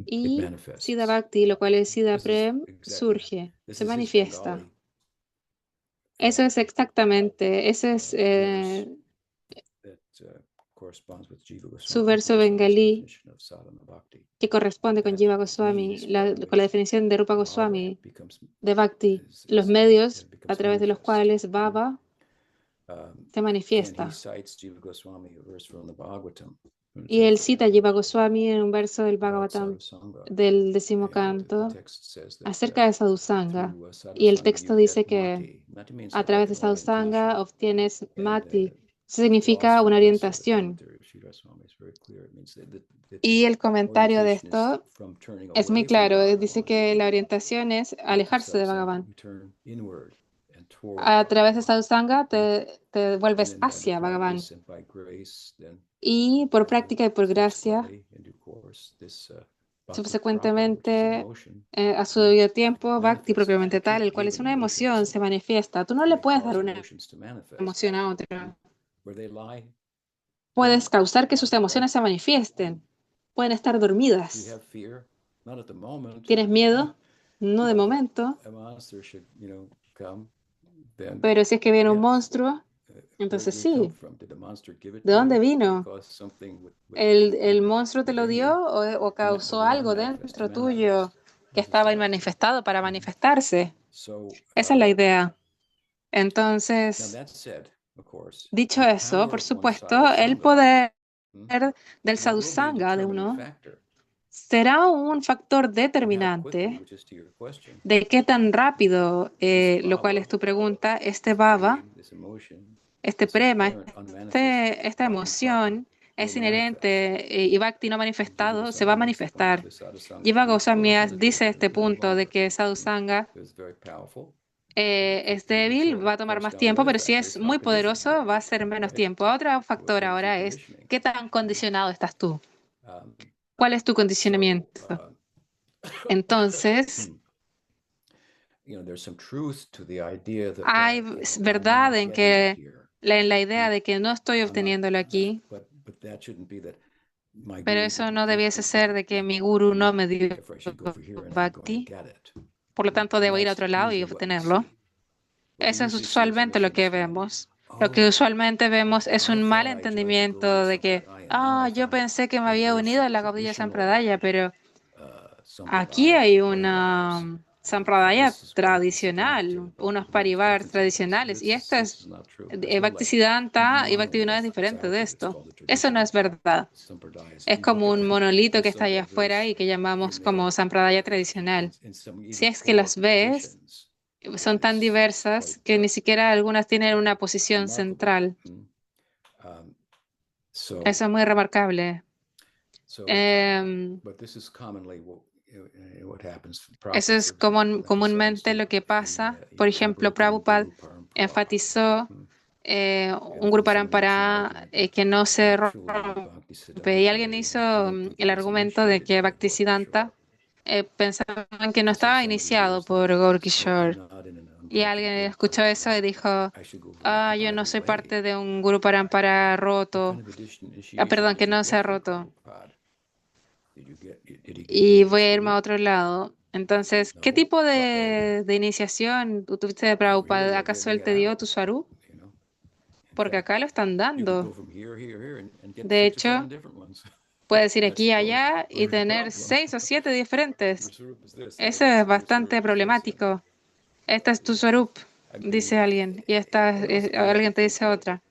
Speaker 3: y Siddha Bhakti, lo cual es Siddha Prem, surge, se manifiesta. Eso es exactamente, ese es su verso bengalí que corresponde con Jiva Goswami, con la definición de Rupa Goswami de Bhakti, los medios a través de los cuales Baba se manifiesta. Y él cita a Jiva Goswami en un verso del Bhagavatam del 10º canto acerca de Sadhusanga. Y el texto dice que a través de Sadhusanga obtienes Mati. Eso significa una orientación. Y el comentario de esto es muy claro. Dice que la orientación es alejarse de Bhagavan. A través de Sadhusanga te vuelves hacia Bhagavan. Y por práctica y por gracia, subsecuentemente, a su debido tiempo, Bhakti propiamente tal, el cual es una emoción, se manifiesta. Tú no le puedes dar una emoción a otra. Puedes causar que sus emociones se manifiesten. Pueden estar dormidas. ¿Tienes miedo? No de momento. Pero si es que viene un monstruo, entonces sí. ¿De dónde vino? ¿El monstruo te lo dio o causó algo dentro tuyo que estaba manifestado para manifestarse? Esa es la idea. Entonces, dicho eso, por supuesto, el poder del sadhusanga de uno será un factor determinante de qué tan rápido, lo cual es tu pregunta, este bhava, este prema, esta emoción es inherente y bhakti no manifestado se va a manifestar. Jiva Goswami dice este punto de que sadhusanga es débil, va a tomar más tiempo, pero si es muy poderoso, va a ser menos tiempo. Otro factor ahora es qué tan condicionado estás tú. ¿Cuál es tu condicionamiento? Entonces, hay verdad en la idea de que no estoy obteniéndolo aquí, pero eso no debiese ser de que mi guru no me dio bhakti, por lo tanto debo ir a otro lado y obtenerlo. Eso es usualmente lo que vemos. Lo que usualmente vemos es un mal entendimiento de que, yo pensé que me había unido a la Gaudiya Sampradaya, pero aquí hay una Sampradaya tradicional, unos parivars tradicionales, y esto es Bhaktisiddhanta y Bhaktivinoda es diferente de esto. Eso no es verdad. Es como un monolito que está allá afuera y que llamamos como Sampradaya tradicional. Si es que las ves, son tan diversas que ni siquiera algunas tienen una posición central. Eso es muy remarcable. Eso es comúnmente lo que pasa. Por ejemplo, Prabhupada enfatizó un grupo Parampara que no se rompe. Y alguien hizo el argumento de que Bhaktisiddhanta pensaban que no estaba iniciado por Gaur Kishore. Y alguien escuchó eso y dijo, yo no soy parte de un Guru Parampara roto. Perdón, que no se ha roto. Y voy a irme a otro lado. Entonces, ¿qué tipo de iniciación tú tuviste de Prabhupada? ¿Acaso él te dio tu swarup? Porque acá lo están dando. De hecho, puedes ir aquí y allá y tener 6 o 7 diferentes. Eso es bastante problemático. Esta es tu swarup, dice alguien, y alguien te dice otra.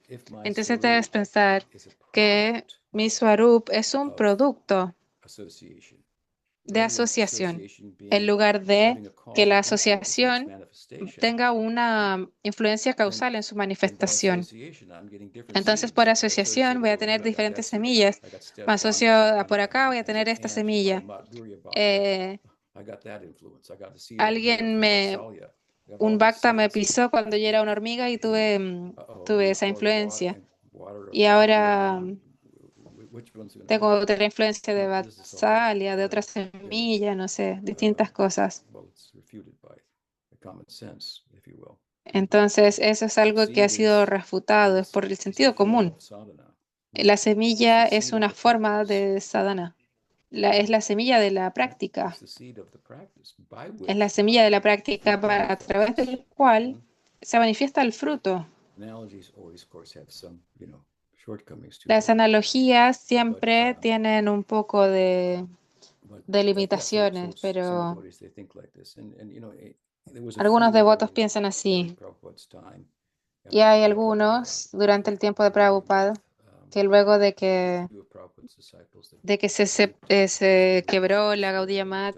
Speaker 3: Entonces debes pensar que mi swarup es un producto de asociación, en lugar de que la asociación tenga una influencia causal en su manifestación. Entonces, por asociación voy a tener diferentes semillas. Me asocio por acá, voy a tener esta semilla. Un Bhakta me pisó cuando yo era una hormiga y tuve esa influencia. Y ahora tengo otra influencia de Vatsalya, de otra semilla, no sé, distintas cosas. Entonces, eso es algo que ha sido refutado, es por el sentido común. La semilla es una forma de sadhana. Es la semilla de la práctica. Es la semilla de la práctica a través del cual se manifiesta el fruto. Las analogías siempre tienen un poco de limitaciones, pero algunos devotos piensan así. Y hay algunos durante el tiempo de Prabhupada que luego de que se quebró la Gaudiya Math,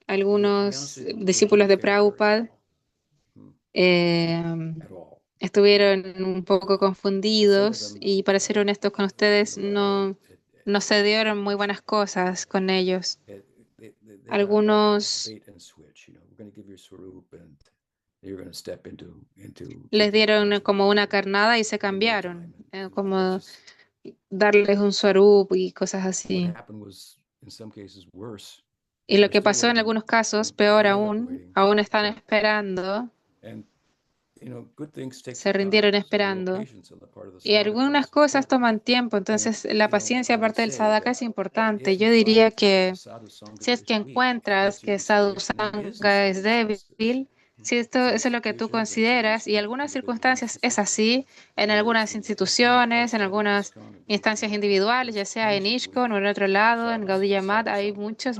Speaker 3: algunos discípulos de Prabhupada estuvieron un poco confundidos y para ser honestos con ustedes, no se dieron muy buenas cosas con ellos. Algunos les dieron como una carnada y se cambiaron, como darles un swarup y cosas así. Y lo que pasó en algunos casos, peor aún están esperando, se rindieron esperando. Y algunas cosas toman tiempo, entonces la paciencia aparte del sadhaka es importante. Yo diría que si es que encuentras que sadhu sangha es débil, si eso es lo que tú consideras, y en algunas circunstancias es así, en algunas instituciones, en algunas instancias individuales, ya sea en ISKCON o en otro lado, en Gaudiya Math, hay muchas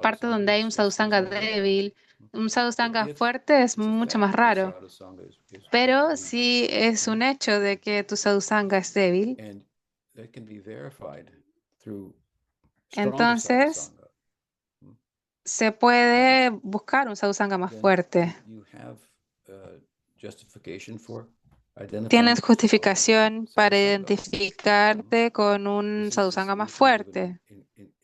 Speaker 3: partes donde hay un sadhu sangha débil. Un sadhu sangha fuerte es mucho más raro, pero si es un hecho de que tu sadhu sangha es débil, entonces se puede buscar un sadhu sangha más fuerte. Tienes justificación para identificarte con un sadhu sangha más fuerte.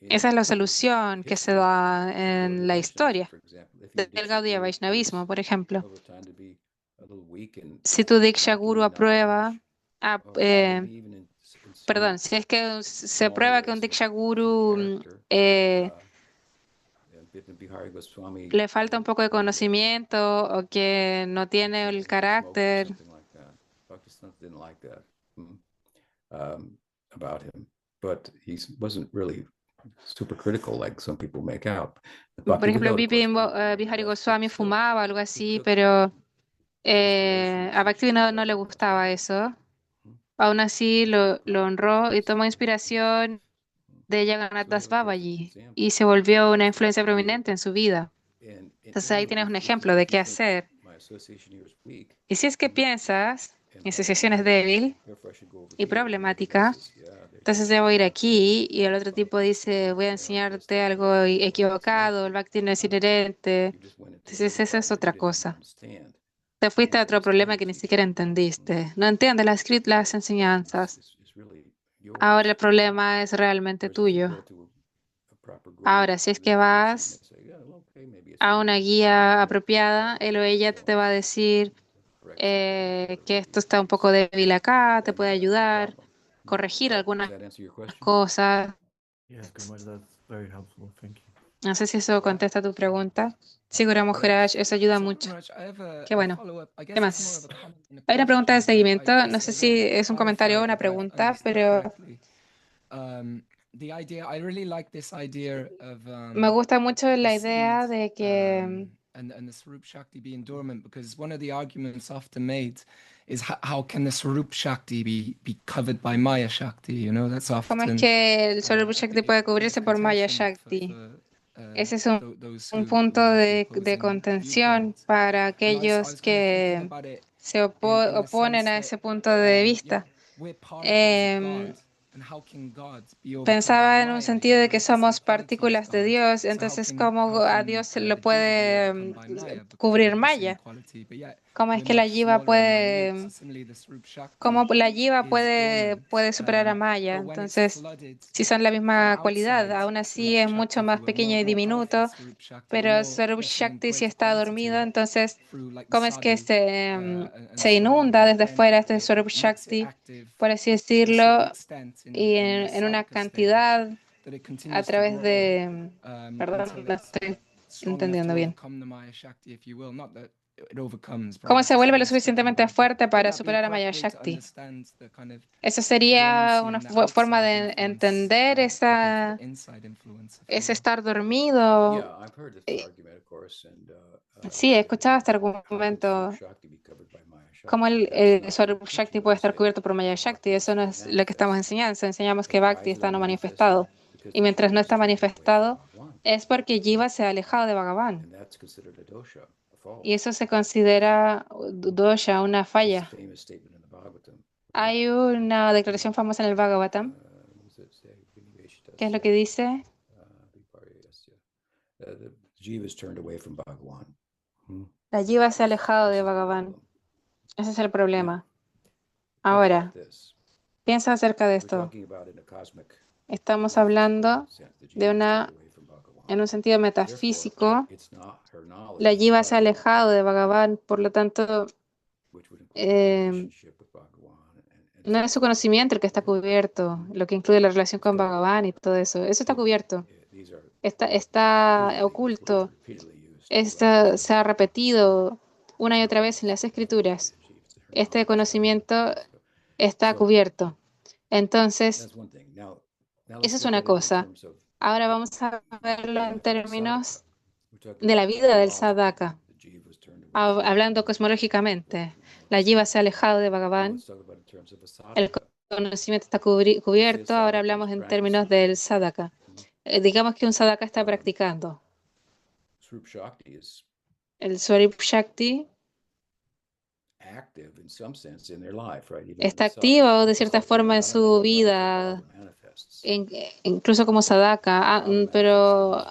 Speaker 3: Esa es la solución que se da en la historia del Gaudiya Vaishnavismo, por ejemplo. Si tu Diksha Guru aprueba, perdón, si es que se prueba que un Diksha Guru le falta un poco de conocimiento o que no tiene el carácter. Por ejemplo, Bihari Goswami fumaba, algo así, pero a Bhaktivinoda no le gustaba eso. Aún así lo honró y tomó inspiración de Jagannath Das Babaji y se volvió una influencia prominente en su vida. Entonces ahí tienes un ejemplo de qué hacer. Y si es que piensas, mi asociación es débil y problemática, entonces debo ir aquí y el otro tipo dice, voy a enseñarte algo equivocado, el bhakti no es inherente. Entonces esa es otra cosa. Te fuiste a otro problema que ni siquiera entendiste. No entiendes las enseñanzas. Ahora el problema es realmente tuyo. Ahora, si es que vas a una guía apropiada, él o ella te va a decir que esto está un poco débil acá, te puede ayudar, corregir algunas cosas.
Speaker 4: Yes, Gurumaji, that's very helpful. Thank you.
Speaker 3: No sé si eso contesta tu pregunta. Sí, Guru Maharaj, eso ayuda mucho. Qué bueno. ¿Qué más? Hay una pregunta de seguimiento. No sé si es un comentario o una pregunta, pero me gusta mucho la idea de que
Speaker 2: and the Swarup Shakti being dormant, because one of the arguments often made is how can the Swarup Shakti be covered by Maya Shakti? You know, that's
Speaker 3: cómo es
Speaker 2: often
Speaker 3: que el Swarup Shakti puede cubrirse por Maya Shakti. Ese es un punto de contención para aquellos que se oponen a ese punto de vista. Pensaba en un sentido de que somos partículas de Dios, entonces ¿cómo a Dios se lo puede cubrir Maya? ¿Cómo es que la jiva puede superar a Maya? Entonces, si son la misma cualidad, aún así es mucho más pequeño y diminuto, pero Swarup Shakti si está dormido, entonces, ¿cómo es que se inunda desde fuera este Swarup Shakti, por así decirlo, y en una cantidad a través de, perdón, no estoy entendiendo bien. ¿Cómo se vuelve lo suficientemente fuerte para superar a Maya Shakti? Esa sería una forma de entender ese estar dormido. Sí, he escuchado este argumento. ¿Cómo el Swarup Shakti puede estar cubierto por Maya Shakti? Eso no es lo que estamos enseñando. Enseñamos que Bhakti está no manifestado. Y mientras no está manifestado, es porque Jiva se ha alejado de Bhagavan. Y eso se considera dosha, una falla. Hay una declaración famosa en el Bhagavatam. ¿Qué es lo que dice? La Jiva se ha alejado de Bhagavan. Ese es el problema. Ahora, piensa acerca de esto. Estamos hablando en un sentido metafísico, la Jiva se ha alejado de Bhagavan, por lo tanto, no es su conocimiento el que está cubierto, lo que incluye la relación con Bhagavan y todo eso. Eso está cubierto. Está oculto. Se ha repetido una y otra vez en las escrituras. Este conocimiento está cubierto. Entonces, esa es una cosa. Ahora vamos a verlo en términos de la vida del sadhaka. Hablando cosmológicamente, la jiva se ha alejado de Bhagavan, el conocimiento está cubierto, ahora hablamos en términos del sadhaka. Digamos que un sadhaka está practicando. El Swarup Shakti está activo de cierta forma en su vida, incluso como sadhaka, pero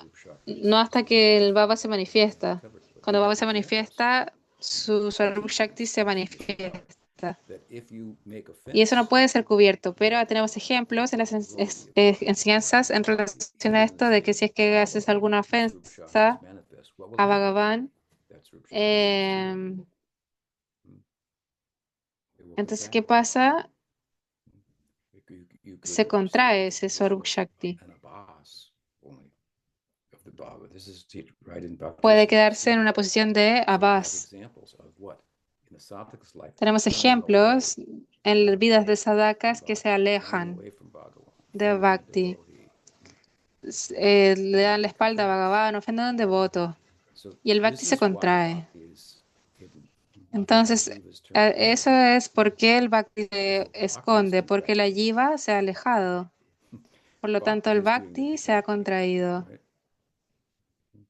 Speaker 3: no hasta que el Baba se manifiesta. Cuando Baba se manifiesta, su Swarup Shakti se manifiesta. Y eso no puede ser cubierto, pero tenemos ejemplos en las enseñanzas en relación a esto de que si es que haces alguna ofensa a Bhagavan, entonces, ¿qué pasa? Se contrae ese Swarup Shakti. Puede quedarse en una posición de abás. Tenemos ejemplos en las vidas de sadhakas que se alejan de Bhakti. Le dan la espalda a Bhagavan, ofenden a un devoto. Y el Bhakti se contrae. Entonces, eso es porque el Bhakti se esconde, porque la jiva se ha alejado. Por lo tanto, el Bhakti se ha contraído.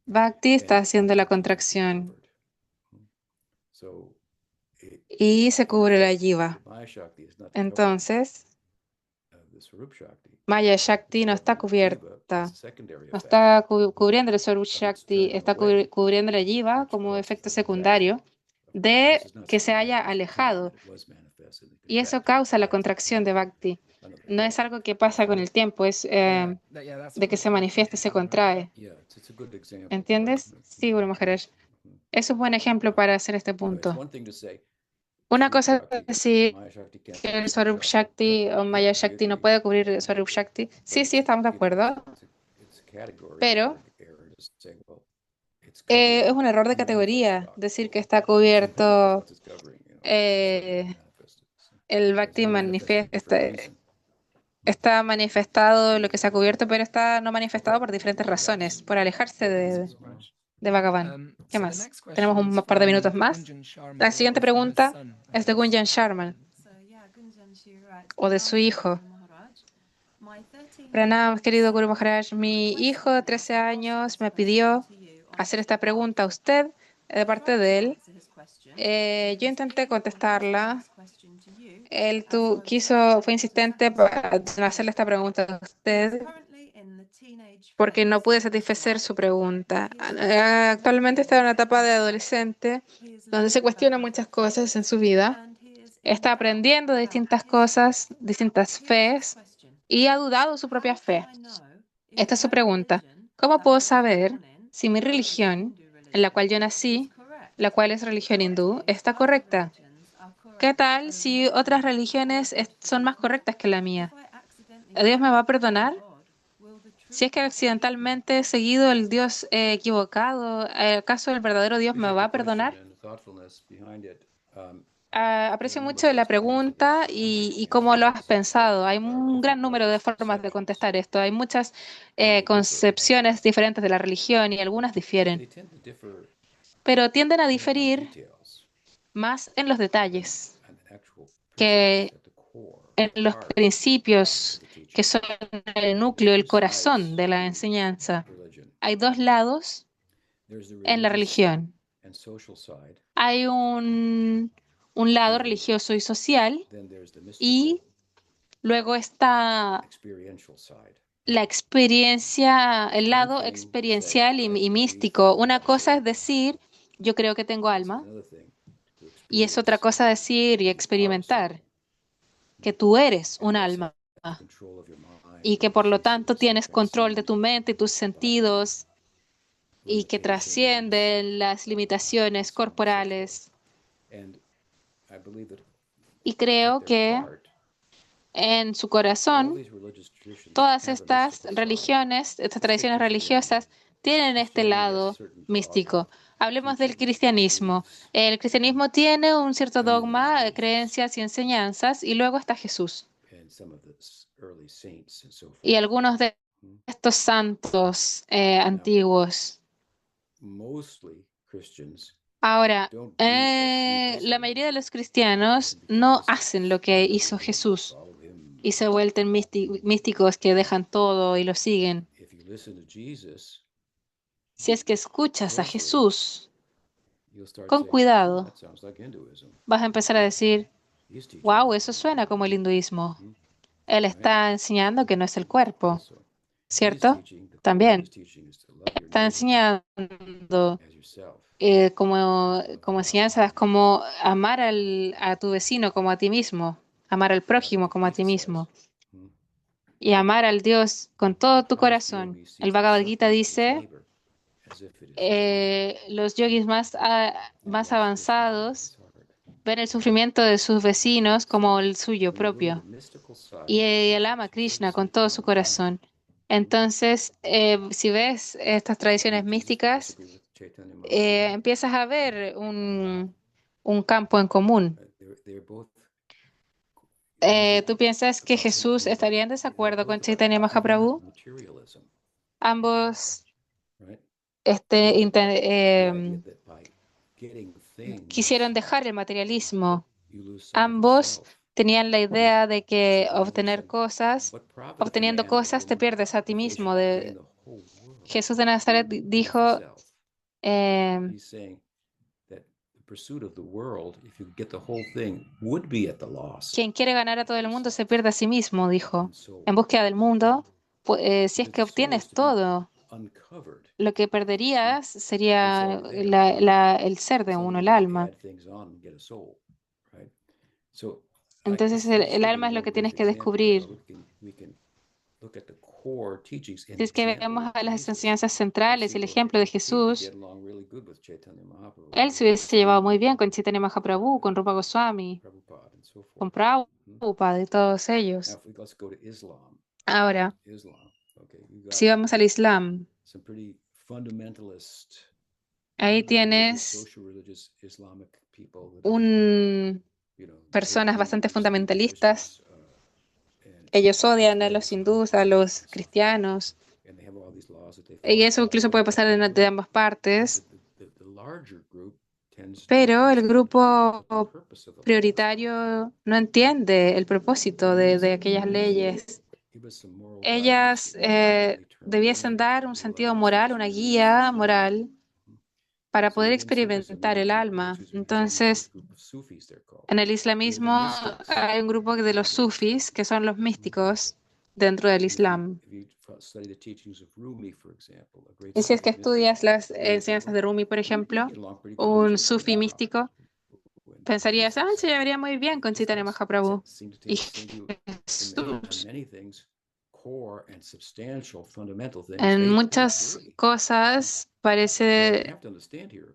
Speaker 3: Bhakti está haciendo la contracción y se cubre la jiva. Entonces, Maya Shakti no está cubierta, no está cubriendo el Swarup Shakti, está cubriendo la jiva como efecto secundario de que se haya alejado. Y eso causa la contracción de Bhakti. No es algo que pasa con el tiempo, es de que se manifiesta y se contrae. ¿Entiendes? Sí, Guru Maharaj. Es un buen ejemplo para hacer este punto. Una cosa es decir que el Swarup Shakti o Maya Shakti no puede cubrir el Swarup Shakti. Sí, estamos de acuerdo. Pero es un error de categoría decir que está cubierto el Bhakti está manifestado lo que se ha cubierto, pero está no manifestado por diferentes razones, por alejarse de Bhagavan. ¿Qué más? Tenemos un par de minutos más. La siguiente pregunta es de Gunjan Sharma, o de su hijo. Pranam, querido Guru Maharaj, mi hijo de 13 años me pidió hacer esta pregunta a usted de parte de él. Yo intenté contestarla. Él fue insistente para hacerle esta pregunta a usted porque no pude satisfacer su pregunta. Actualmente está en una etapa de adolescente donde se cuestiona muchas cosas en su vida. Está aprendiendo distintas cosas, distintas fees, y ha dudado de su propia fe. Esta es su pregunta. ¿Cómo puedo saber si mi religión, en la cual yo nací, la cual es religión hindú, está correcta? ¿Qué tal si otras religiones son más correctas que la mía? ¿Dios me va a perdonar? Si es que accidentalmente he seguido el Dios equivocado, ¿acaso el verdadero Dios me va a perdonar? Aprecio mucho la pregunta y cómo lo has pensado. Hay un gran número de formas de contestar esto. Hay muchas concepciones diferentes de la religión y algunas difieren, pero tienden a diferir más en los detalles que en los principios que son el núcleo, el corazón de la enseñanza. Hay dos lados en la religión. Hay un lado religioso y social y luego está la experiencia, el lado experiencial y místico. Una cosa es decir, yo creo que tengo alma, y es otra cosa decir y experimentar que tú eres un alma y que por lo tanto tienes control de tu mente y tus sentidos y que trascienden las limitaciones corporales. Y creo que en su corazón, todas estas religiones, estas tradiciones religiosas, tienen este lado místico. Hablemos del cristianismo. El cristianismo tiene un cierto dogma, creencias y enseñanzas, y luego está Jesús. Y algunos de estos santos antiguos. Ahora, la mayoría de los cristianos no hacen lo que hizo Jesús y se vuelven místicos que dejan todo y lo siguen. Si es que escuchas a Jesús con cuidado, vas a empezar a decir, wow, eso suena como el hinduismo. Él está enseñando que no es el cuerpo, ¿cierto? También está enseñando como enseñanzas como amar a tu vecino como a ti mismo, amar al prójimo como a ti mismo y amar al Dios con todo tu corazón. El Bhagavad Gita dice, los yogis más avanzados ven el sufrimiento de sus vecinos como el suyo propio y él ama a Krishna con todo su corazón. Entonces, si ves estas tradiciones místicas, empiezas a ver un campo en común. ¿Tú piensas que Jesús estaría en desacuerdo con Chaitanya Mahaprabhu? Ambos quisieron dejar el materialismo. Ambos tenían la idea de que obteniendo cosas te pierdes a ti mismo. Jesús de Nazaret dijo, quien quiere ganar a todo el mundo se pierde a sí mismo, dijo. En búsqueda del mundo, si es que obtienes todo, lo que perderías sería el ser de uno, el alma. Entonces el alma es lo que tienes que descubrir. Si es que vemos a las enseñanzas centrales y el ejemplo de Jesús, él se hubiese llevado muy bien con Chaitanya Mahaprabhu, con Rupa Goswami, con Prabhupada y todos ellos. Ahora, si vamos al Islam, ahí tienes personas bastante fundamentalistas. Ellos odian a los hindús, a los cristianos. Y eso incluso puede pasar de ambas partes. Pero el grupo prioritario no entiende el propósito de aquellas leyes. Ellas debiesen dar un sentido moral, una guía moral para poder experimentar el alma. Entonces, en el islamismo hay un grupo de los sufis, que son los místicos dentro del Islam. Y si es que estudias las enseñanzas de Rumi, por ejemplo, un sufi místico, pensarías, se llevaría muy bien con Chaitanya Mahaprabhu. Y Jesús, en muchas cosas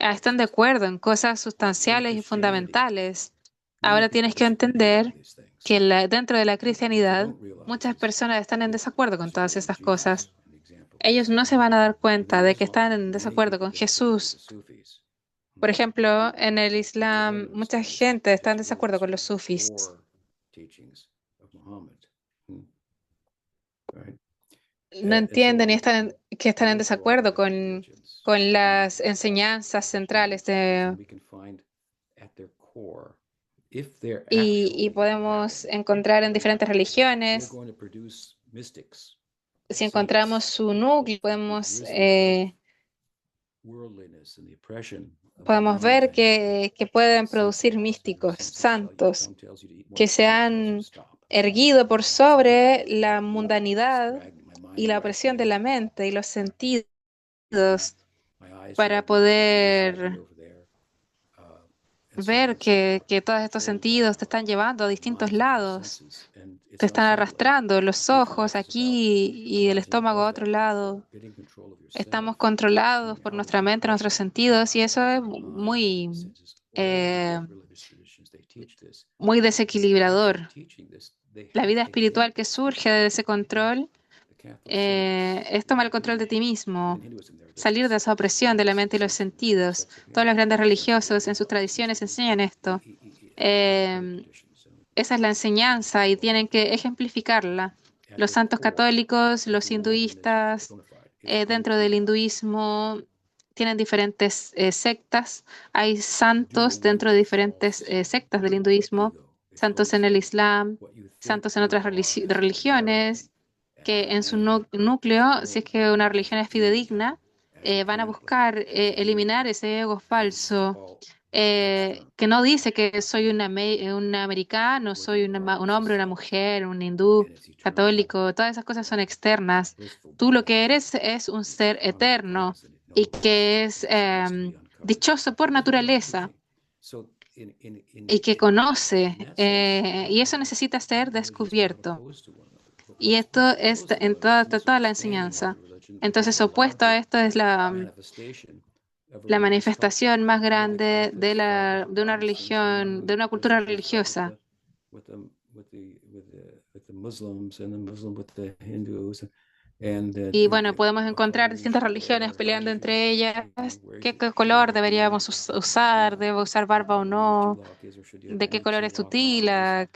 Speaker 3: están de acuerdo en cosas sustanciales y fundamentales. Ahora tienes que entender que dentro de la cristianidad muchas personas están en desacuerdo con todas esas cosas. ellos no se van a dar cuenta de que están en desacuerdo con Jesús. Por ejemplo, en el Islam, mucha gente está en desacuerdo con los sufis. No entienden y que están en desacuerdo con las enseñanzas centrales y podemos encontrar en diferentes religiones. Si encontramos su núcleo, podemos ver que pueden producir místicos santos que se han erguido por sobre la mundanidad y la opresión de la mente y los sentidos para poder ver que todos estos sentidos te están llevando a distintos lados, te están arrastrando los ojos aquí y el estómago a otro lado. Estamos controlados por nuestra mente, nuestros sentidos, y eso es muy desequilibrador. La vida espiritual que surge de ese control es tomar el control de ti mismo, salir de esa opresión de la mente y los sentidos. Todos los grandes religiosos en sus tradiciones enseñan esto. Esa es la enseñanza y tienen que ejemplificarla. Los santos católicos, los hinduistas, dentro del hinduismo tienen diferentes sectas. Hay santos dentro de diferentes sectas del hinduismo, santos en el Islam, santos en otras religiones, que en su núcleo, si es que una religión es fidedigna, van a buscar eliminar ese ego falso, que no dice que soy un americano, soy un hombre, una mujer, un hindú, católico, todas esas cosas son externas. Tú lo que eres es un ser eterno y que es dichoso por naturaleza y que conoce, y eso necesita ser descubierto. Y esto es en toda la enseñanza. Entonces, opuesto a esto es la manifestación más grande de una religión, de una cultura religiosa. Y bueno, podemos encontrar distintas religiones peleando entre ellas. ¿Qué color deberíamos usar? ¿Debo usar barba o no? ¿De qué color es tu tila?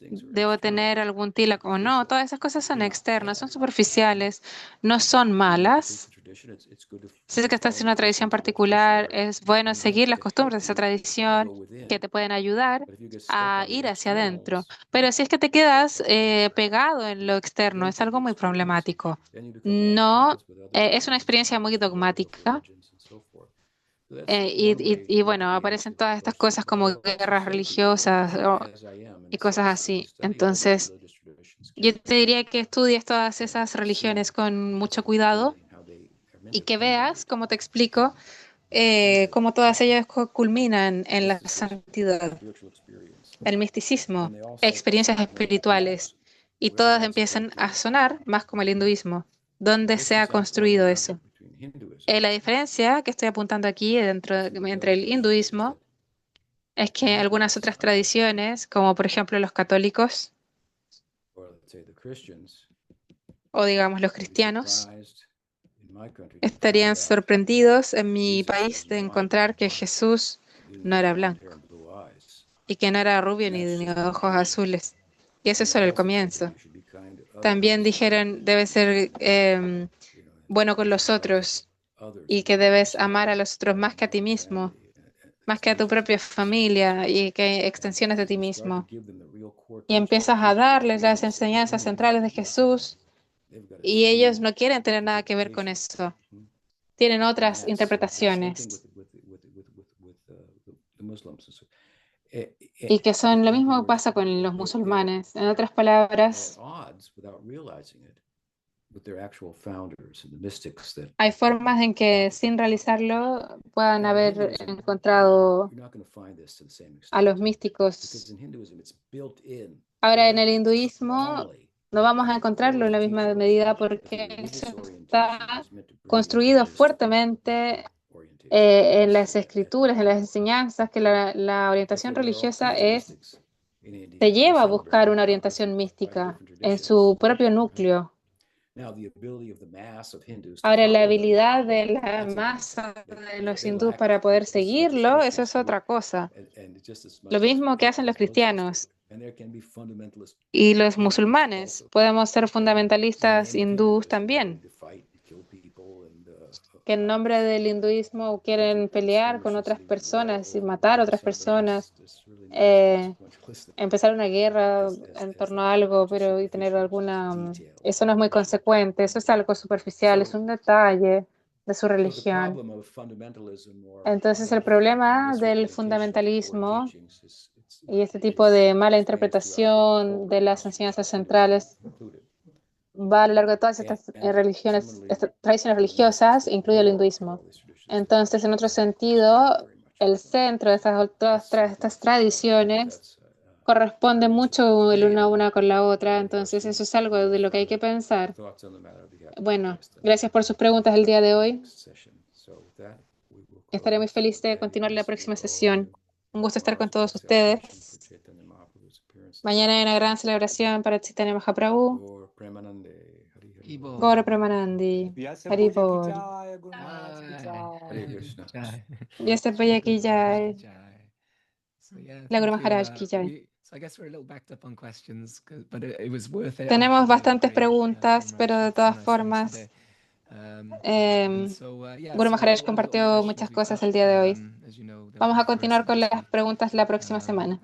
Speaker 3: ¿Debo tener algún tilak o no? Todas esas cosas son externas, son superficiales, no son malas. Si es que estás en una tradición particular, es bueno seguir las costumbres de esa tradición que te pueden ayudar a ir hacia adentro. Pero si es que te quedas pegado en lo externo, es algo muy problemático. No, es una experiencia muy dogmática. Y bueno, aparecen todas estas cosas como guerras religiosas y cosas así. Entonces, yo te diría que estudies todas esas religiones con mucho cuidado y que veas, como te explico, cómo todas ellas culminan en la santidad, el misticismo, experiencias espirituales, y todas empiezan a sonar más como el hinduismo. ¿Dónde se ha construido eso? La diferencia que estoy apuntando aquí entre el hinduismo es que algunas otras tradiciones, como por ejemplo los católicos o digamos los cristianos, estarían sorprendidos en mi país de encontrar que Jesús no era blanco y que no era rubio ni de ojos azules. Y eso es solo el comienzo. También dijeron, debes ser bueno con los otros y que debes amar a los otros más que a ti mismo, más que a tu propia familia y que extensiones de ti mismo. Y empiezas a darles las enseñanzas centrales de Jesús y ellos no quieren tener nada que ver con eso. Tienen otras interpretaciones. Y que son lo mismo que pasa con los musulmanes. En otras palabras, hay formas en que sin realizarlo puedan haber encontrado a los místicos. Ahora, en el hinduismo no vamos a encontrarlo en la misma medida porque eso está construido fuertemente en las escrituras, en las enseñanzas, que la orientación religiosa te lleva a buscar una orientación mística en su propio núcleo. Ahora, la habilidad de la masa de los hindúes para poder seguirlo, eso es otra cosa. Lo mismo que hacen los cristianos y los musulmanes. Podemos ser fundamentalistas hindúes también, que en nombre del hinduismo quieren pelear con otras personas y matar a otras personas, empezar una guerra en torno a algo, pero y tener alguna... Eso no es muy consecuente, eso es algo superficial, es un detalle de su religión. Entonces el problema del fundamentalismo y este tipo de mala interpretación de las enseñanzas centrales va a lo largo de todas estas religiones, estas tradiciones religiosas, incluye el hinduismo. Entonces, en otro sentido, el centro de todas estas tradiciones corresponde mucho el una con la otra, entonces eso es algo de lo que hay que pensar. Bueno, gracias por sus preguntas el día de hoy. Estaré muy feliz de continuar la próxima sesión. Un gusto estar con todos ustedes. Mañana hay una gran celebración para Chaitanya Mahaprabhu. Gaura Premanandi, Haribol. Vyasa Bhaiya ki jai. La Guru Maharaj ki jai. Tenemos bastantes preguntas, pero de todas formas, Guru Maharaj compartió muchas cosas el día de hoy. Vamos a continuar con las preguntas la próxima semana.